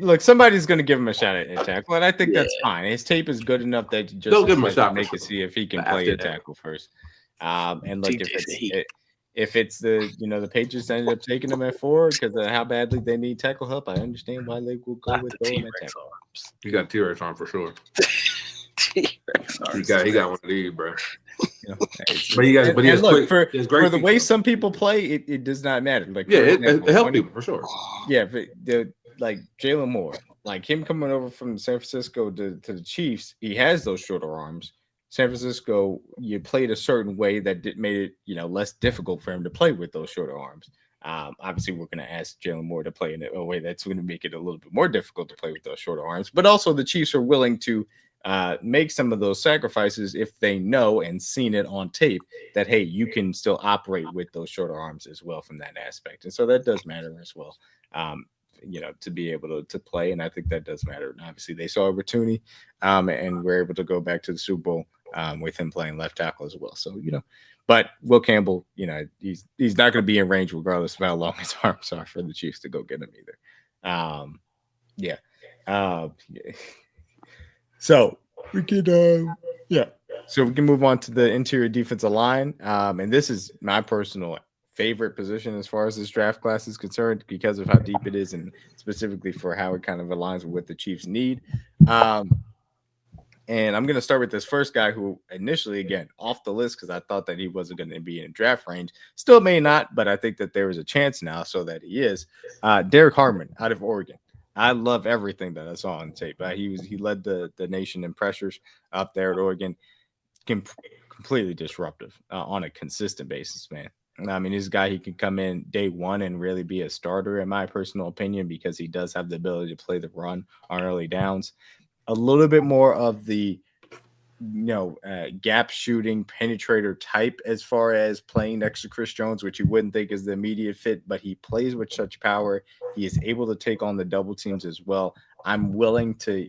Look, somebody's going to give him a shot at tackle, and I think that's fine. His tape is good enough that you just don't give him a shot. Make it see if he can play a tackle first. And look, if it's the Patriots ended up taking him at 4 because of how badly they need tackle help, I understand why they will go with going at tackle. He got T-Rex arm for sure. T-Rex arm. He got one of these, bro. For the way some people play, it does not matter. Like it helps people for sure. Yeah, like Jalen Moore, like him coming over from San Francisco to the Chiefs, he has those shorter arms. San Francisco, you played a certain way that made it, less difficult for him to play with those shorter arms. Obviously, we're going to ask Jalen Moore to play in a way that's going to make it a little bit more difficult to play with those shorter arms. But also, the Chiefs are willing to make some of those sacrifices if they know and seen it on tape that, hey, you can still operate with those shorter arms as well from that aspect. And so that does matter as well. To be able to play. And I think that does matter. And obviously, they saw Rooney, and we're able to go back to the Super Bowl with him playing left tackle as well. So, but Will Campbell, he's not going to be in range regardless of how long his arms are for the Chiefs to go get him either. So we could, So we can move on to the interior defensive line. And this is my personal favorite position as far as this draft class is concerned because of how deep it is and specifically for how it kind of aligns with what the Chiefs need. And I'm going to start with this first guy who initially, again, off the list because I thought that he wasn't going to be in draft range. Still may not, but I think that there is a chance now so that he is. Derek Harmon out of Oregon. I love everything that I saw on tape. He led the nation in pressures up there at Oregon. Completely disruptive on a consistent basis, man. I mean, he's a guy, he can come in day one and really be a starter, in my personal opinion, because he does have the ability to play the run on early downs. A little bit more of the, gap shooting penetrator type as far as playing next to Chris Jones, which you wouldn't think is the immediate fit, but he plays with such power. He is able to take on the double teams as well. I'm willing to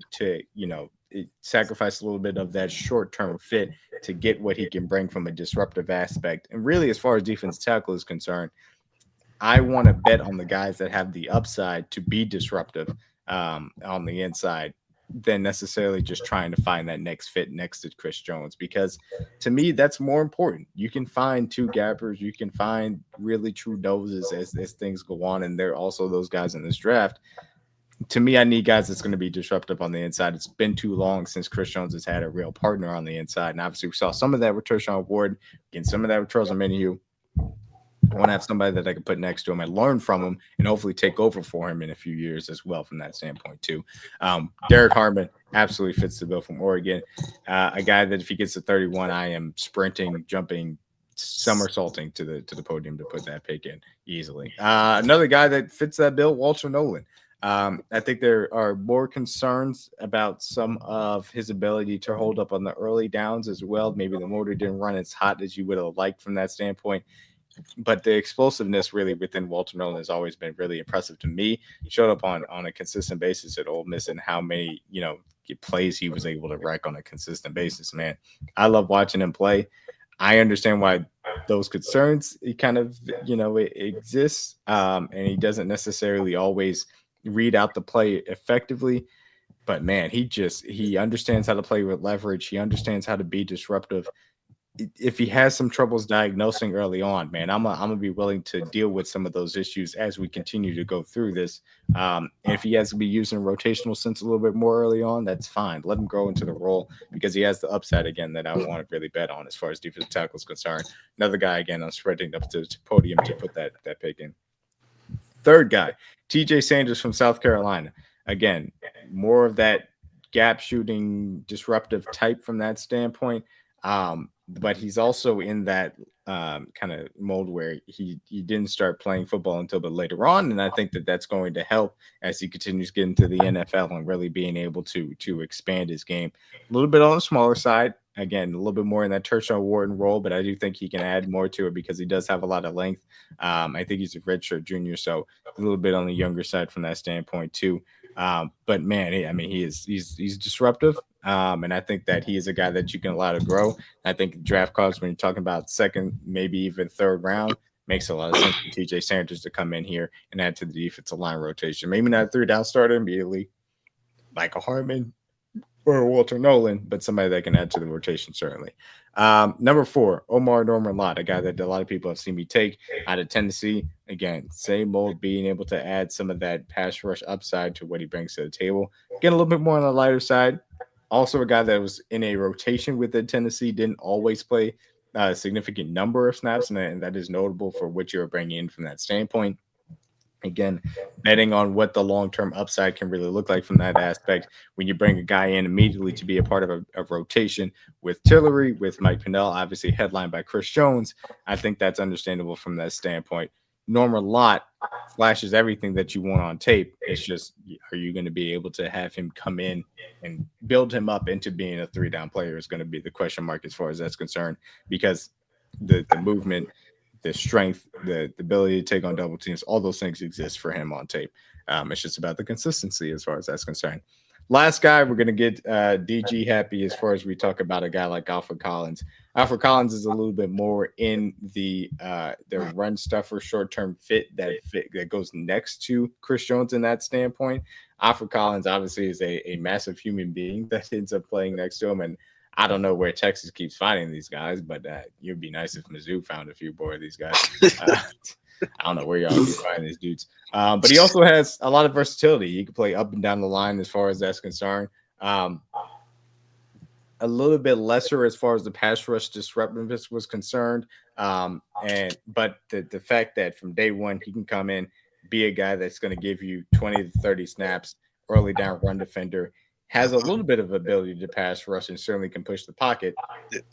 sacrifice a little bit of that short-term fit to get what he can bring from a disruptive aspect. And really, as far as defense tackle is concerned, I want to bet on the guys that have the upside to be disruptive on the inside than necessarily just trying to find that next fit next to Chris Jones, because to me, that's more important. You can find two gappers, you can find really true noses as things go on, and there are also those guys in this draft. To me, I need guys that's going to be disruptive on the inside. It's been too long since Chris Jones has had a real partner on the inside. And obviously, we saw some of that with Tershawn Ward, and some of that with Charles Omenihu. I want to have somebody that I can put next to him and learn from him and hopefully take over for him in a few years as well from that standpoint, too. Derek Harmon absolutely fits the bill from Oregon. A guy that if he gets to 31, I am sprinting, jumping, somersaulting to the podium to put that pick in easily. Another guy that fits that bill, Walter Nolan. I think there are more concerns about some of his ability to hold up on the early downs as well. Maybe the motor didn't run as hot as you would have liked from that standpoint. But the explosiveness really within Walter Nolan has always been really impressive to me. He showed up on a consistent basis at Ole Miss and how many, plays he was able to wreck on a consistent basis, man. I love watching him play. I understand why those concerns, it kind of, it exists. And he doesn't necessarily always read out the play effectively. But, man, he understands how to play with leverage. He understands how to be disruptive. If he has some troubles diagnosing early on, man, I'm gonna be willing to deal with some of those issues as we continue to go through this. And if he has to be used in a rotational sense a little bit more early on, that's fine. Let him grow into the role because he has the upside again that I want to really bet on as far as defensive tackle is concerned. Another guy, again, I'm spreading up to the podium to put that pick in. Third guy, TJ Sanders from South Carolina. Again, more of that gap shooting disruptive type from that standpoint. But he's also in that kind of mold where he didn't start playing football until but later on. And I think that that's going to help as he continues getting to the NFL and really being able to expand his game a little bit on the smaller side. Again, a little bit more in that Tershawn Wharton role, but I do think he can add more to it because he does have a lot of length. I think he's a redshirt junior, so a little bit on the younger side from that standpoint too. But man, he's disruptive. And I think that he is a guy that you can allow to grow. I think draft cards, when you're talking about second, maybe even third round, makes a lot of sense for TJ Sanders to come in here and add to the defensive line rotation. Maybe not a 3-down starter immediately, like a Harmon or Walter Nolan, but somebody that can add to the rotation, certainly. Number 4, Omar Norman-Lott, a guy that a lot of people have seen me take out of Tennessee. Again, same mold, being able to add some of that pass rush upside to what he brings to the table. Get a little bit more on the lighter side. Also a guy that was in a rotation within Tennessee, didn't always play a significant number of snaps, and that is notable for what you're bringing in from that standpoint. Again, betting on what the long-term upside can really look like from that aspect when you bring a guy in immediately to be a part of a rotation with Tillery, with Mike Pennel, obviously headlined by Chris Jones. I think that's understandable from that standpoint. Norman Lott flashes everything that you want on tape. It's just, are you going to be able to have him come in and build him up into being a 3-down player is going to be the question mark as far as that's concerned, because the movement, the strength, the ability to take on double teams, all those things exist for him on tape. It's just about the consistency as far as that's concerned. Last guy, we're going to get DG happy as far as we talk about a guy like Alfred Collins. Alfred Collins is a little bit more in the run stuffer short-term fit that goes next to Chris Jones in that standpoint. Alfred Collins obviously is a massive human being that ends up playing next to him, and I don't know where Texas keeps finding these guys, but it'd be nice if Mizzou found a few more of these guys. I don't know where y'all keep finding these dudes. But he also has a lot of versatility. He can play up and down the line as far as that's concerned. A little bit lesser as far as the pass rush disruptiveness was concerned. But the fact that from day one he can come in, be a guy that's going to give you 20 to 30 snaps, early down run defender, has a little bit of ability to pass rush and certainly can push the pocket.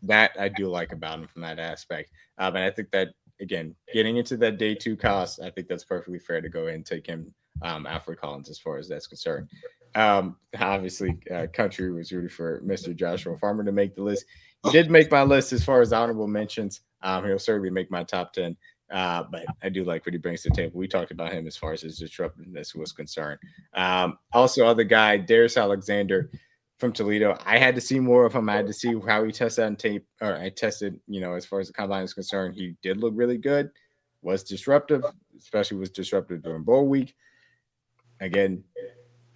That I do like about him from that aspect. And I think that, again, getting into that day 2 cost, I think that's perfectly fair to go ahead and take him, Alfred Collins, as far as that's concerned. Obviously, Country was rooting for Mr. Joshua Farmer to make the list. He did make my list as far as honorable mentions. He'll certainly make my top 10. But I do like what he brings to the table. We talked about him as far as his disruptiveness was concerned. Also, other guy, Darius Alexander from Toledo. I had to see more of him. I had to see how he tested on tape, or I tested, as far as the combine is concerned. He did look really good, was disruptive, especially was disruptive during bowl week. Again,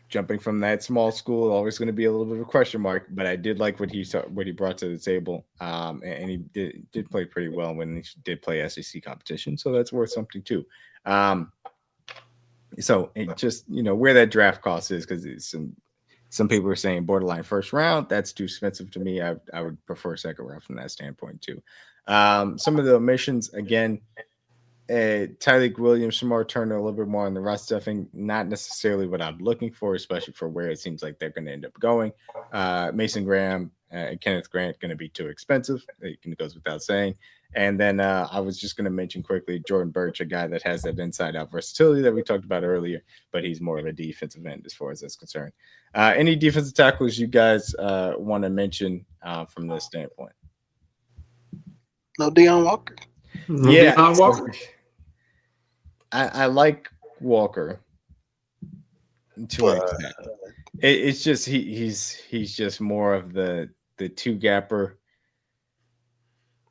jumping from that small school, always going to be a little bit of a question mark, but I did like what he brought to the table. And he did play pretty well when he did play SEC competition. So that's worth something too. So it just, where that draft cost is, because some people are saying borderline first round. That's too expensive to me. I would prefer second round from that standpoint too. Some of the omissions, again, Tyreek Williams, Shamar Turner, a little bit more on the run stuffing, not necessarily what I'm looking for, especially for where it seems like they're going to end up going. Mason Graham, Kenneth Grant, going to be too expensive. It goes without saying. And then I was just going to mention quickly Jordan Birch, a guy that has that inside-out versatility that we talked about earlier, but he's more of a defensive end as far as that's concerned. Any defensive tackles you guys want to mention from this standpoint? No Deion Walker. Yeah, Deion Walker. I like Walker to an extent. It's just he's just more of the two gapper.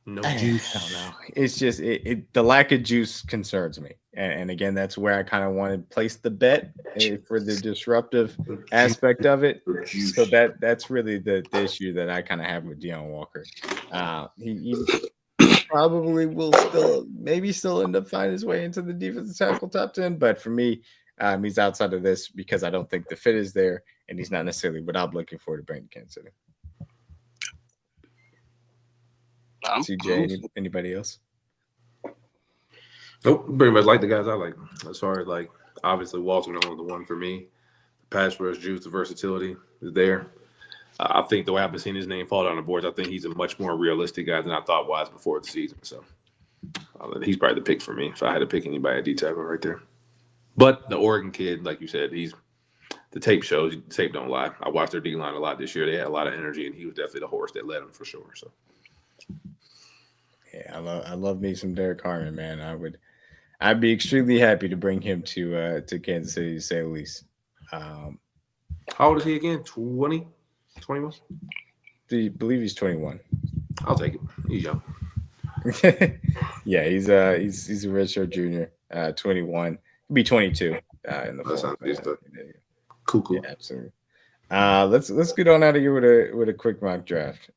No juice. I don't know. It's just the lack of juice concerns me, and again, that's where I kind of want to place the bet for the disruptive aspect of it. So that's really the issue that I kind of have with Deion Walker. He probably will still end up finding his way into the defensive tackle top 10. But for me, he's outside of this because I don't think the fit is there, and he's not necessarily what I'm looking for to bring to Kansas City. CJ, anybody else? Nope, pretty much like the guys I like. As far as obviously Walter the one for me. The pass rush juice, the versatility is there. I think the way I've been seeing his name fall down the boards, I think he's a much more realistic guy than I thought was before the season. So he's probably the pick for me if I had to pick anybody at D-tackle right there. But the Oregon kid, like you said, the tape shows. The tape don't lie. I watched their D-line a lot this year. They had a lot of energy, and he was definitely the horse that led them for sure. So, yeah, I love me some Derek Harmon, man. I'd be extremely happy to bring him to Kansas City, to say the least. How old is he again? 20? 21? I believe he's 21. I'll take it. He's young. Yeah, he's a redshirt junior, 21. He'll be 22 in the fall. Cool. Yeah, absolutely. Let's get on out of here with a quick mock draft.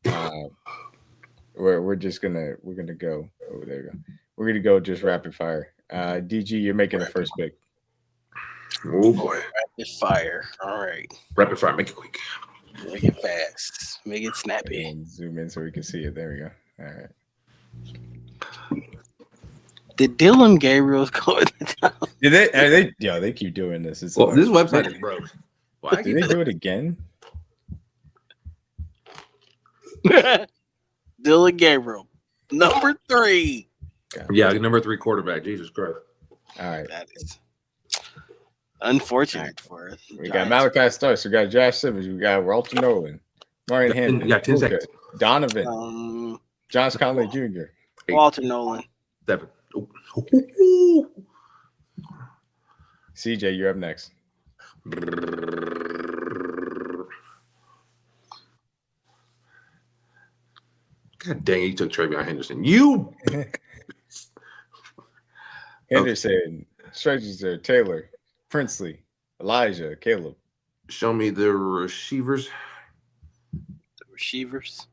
We're gonna go. Oh, there you go. We're gonna go just rapid fire. DG, you're making the first pick. Oh boy, rapid fire. All right, rapid fire. Make it quick. Make it fast. Make it snappy. And zoom in so we can see it. There we go. All right. Did Dylan Gabriel's go in the top? Did they? Yeah, they keep doing this. This website is broke. Why did they do it again? Dylan Gabriel, number 3. Yeah, number 3 quarterback. Jesus Christ. All right. That is unfortunate for us. We got Malachi Starks. We got Josh Simmons. We got Walter Nolan. Marion Hampton. Yeah, 10 seconds. Donovan. Josh Conley Jr. Walter Nolan. 7. CJ, you're up next. God dang it, you took Travion Henderson. You Henderson, Stranger, Taylor, Princely, Elijah, Caleb. Show me the receivers. Receivers.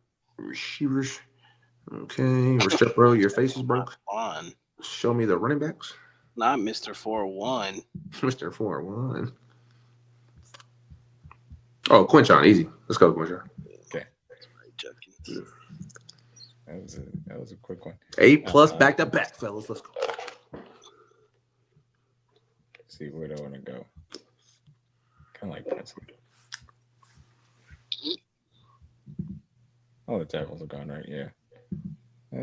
Okay. Rashad, bro, your face is broke. On. Show me the running backs. Not Mr. 4-1. Mr. 4-1. Oh, Quinchon, easy. Let's go, Quinchon. Okay. That was a quick one. A+ back to back, fellas. Let's go. See where do I want to go? Kind of like Presley. All the tackles are gone, right? Yeah. I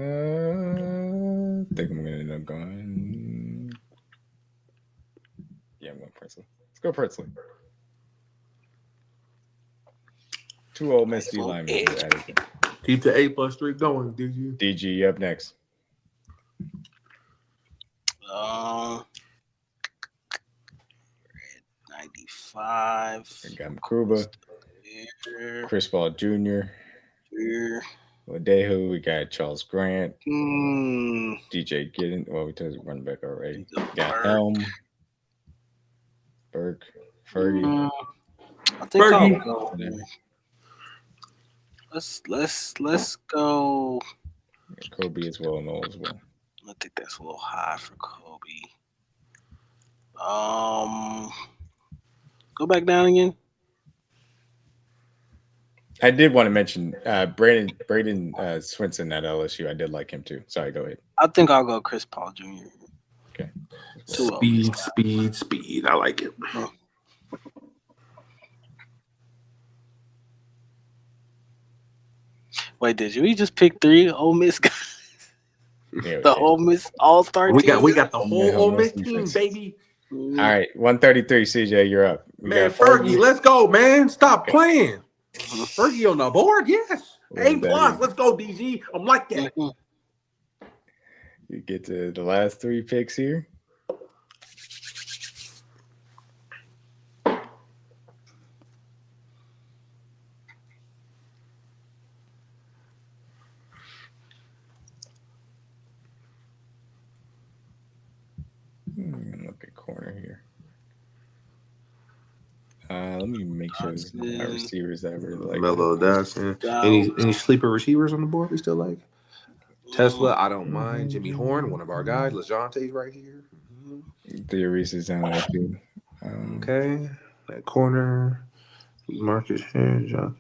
think I'm gonna end up going. Yeah, I'm going Presley. Let's go Presley. 2 Ole Miss D linemen. Keep the A+ streak going, DG. DG, you up next. 95. We got Makuba. Chris Paul Jr. Wadehu. We got Charles Grant. DJ Giddens. Well, we told you running back already. Got Helm. Burke. Fergie. I think Fergie. Let's go. Kobe as well, Noel as well. I think that's a little high for Kobe. Go back down again. I did want to mention Braden Swinson at LSU. I did like him too. Sorry, go ahead. I think I'll go Chris Paul Jr. Okay. Speed. I like it. Wait, did we just pick 3 Ole Miss guys? Yeah, the Ole Miss All-Star team? We got the whole Ole Miss team, baby. All right, 133, CJ, you're up. Man, Fergie, let's go, man. Stop playing. Fergie on the board, yes. A+, let's go, DG. I'm like that. You get to the last 3 picks here. Look at corner here. Let me make sure there's my receivers that I really like. Melo Dawson. Any sleeper receivers on the board we still like? Tesla, I don't mind. Jimmy Horn, one of our guys. LeJonte's right here. Theories is down there too. Okay. That corner. Marcus here,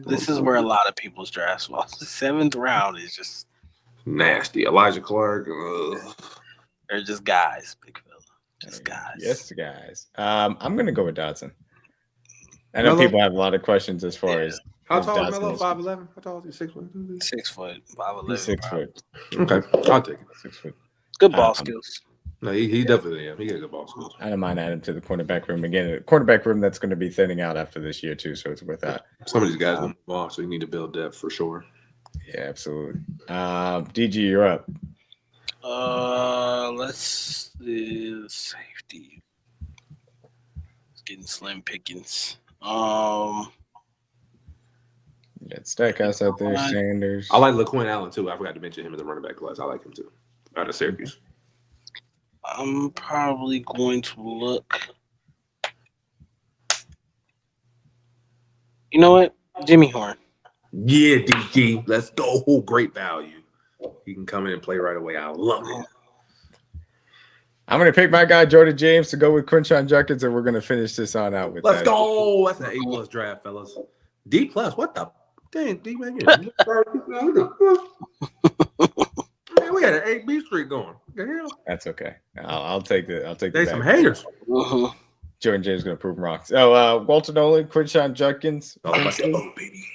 this is where a lot of people's drafts fall. The 7th round is just nasty. Elijah Clark. They're just guys, big fella. Just guys. Yes, guys. I'm gonna go with Dodson. I know people have a lot of questions as far as how tall is Melo? 5'11"? How tall is he? 6 foot? 6 foot. 5'11". 6 foot. Okay, I'll take it. 6 foot. Good ball skills. No, he definitely He got good ball skills. I don't mind adding to the cornerback room again. A cornerback room that's going to be thinning out after this year too, so it's worth that. Some of these guys will move off, so you need to build depth for sure. Yeah, absolutely. DG, you're up. Let's do safety. It's getting slim pickings. You got Stackhouse out there, Sanders. I like LaQuinn Allen too. I forgot to mention him in the running back class. I like him too. Out of Syracuse. I'm probably going to look. You know what? Jimmy Horn. Yeah, DG. Let's go. Great value. He can come in and play right away. I love it. I'm going to pick my guy, Jordan James, to go with Quinshon Judkins, and we're going to finish this on out with Let's that. Go. That's an A+ draft, fellas. D+. What the? Dang, D, man. Man, we had an 8B streak going. What the hell? That's okay. I'll take the. There's some haters. Jordan James is going to prove them wrong. Oh, Walter Nolan, Quinshawn Judkins,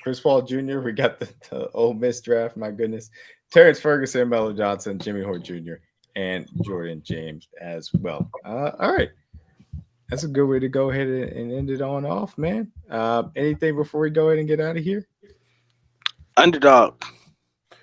Chris Paul Jr. We got the Ole Miss draft. My goodness, Terrence Ferguson, Melo Johnson, Jimmy Hoare Jr., and Jordan James as well. All right, that's a good way to go ahead and end it on off, man. Anything before we go ahead and get out of here? Underdog.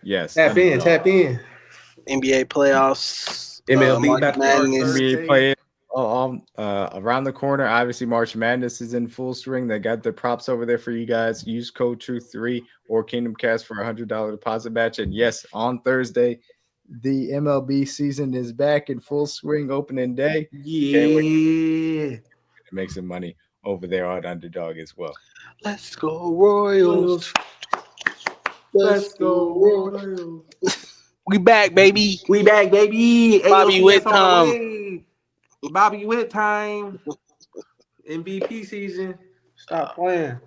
Yes. Tap in. NBA playoffs. MLB NBA play around the corner. Obviously, March Madness is in full swing. They got the props over there for you guys. Use code TRUTH3 or KingdomCast for $100 deposit match. And yes, on Thursday, the MLB season is back in full swing. Opening day. Yeah, make some money over there on Underdog as well. Let's go Royals. Let's go Royals. We back, baby. Bobby Witt time. Bobby Witt time. MVP season. Stop playing.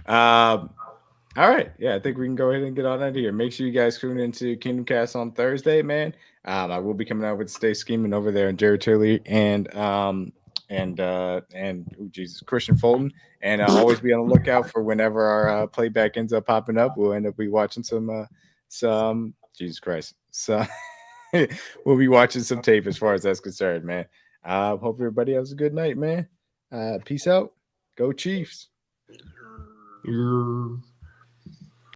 All right. Yeah, I think we can go ahead and get on out of here. Make sure you guys tune into Kingdom Cast on Thursday, man. I will be coming out with Stay Scheming over there and Jared Tilly and Christian Fulton. And I'll always be on the lookout for whenever our playback ends up popping up. We'll end up watching some Jesus Christ. So we'll be watching some tape as far as that's concerned, man. Hope everybody has a good night, man. Peace out. Go Chiefs. Yeah.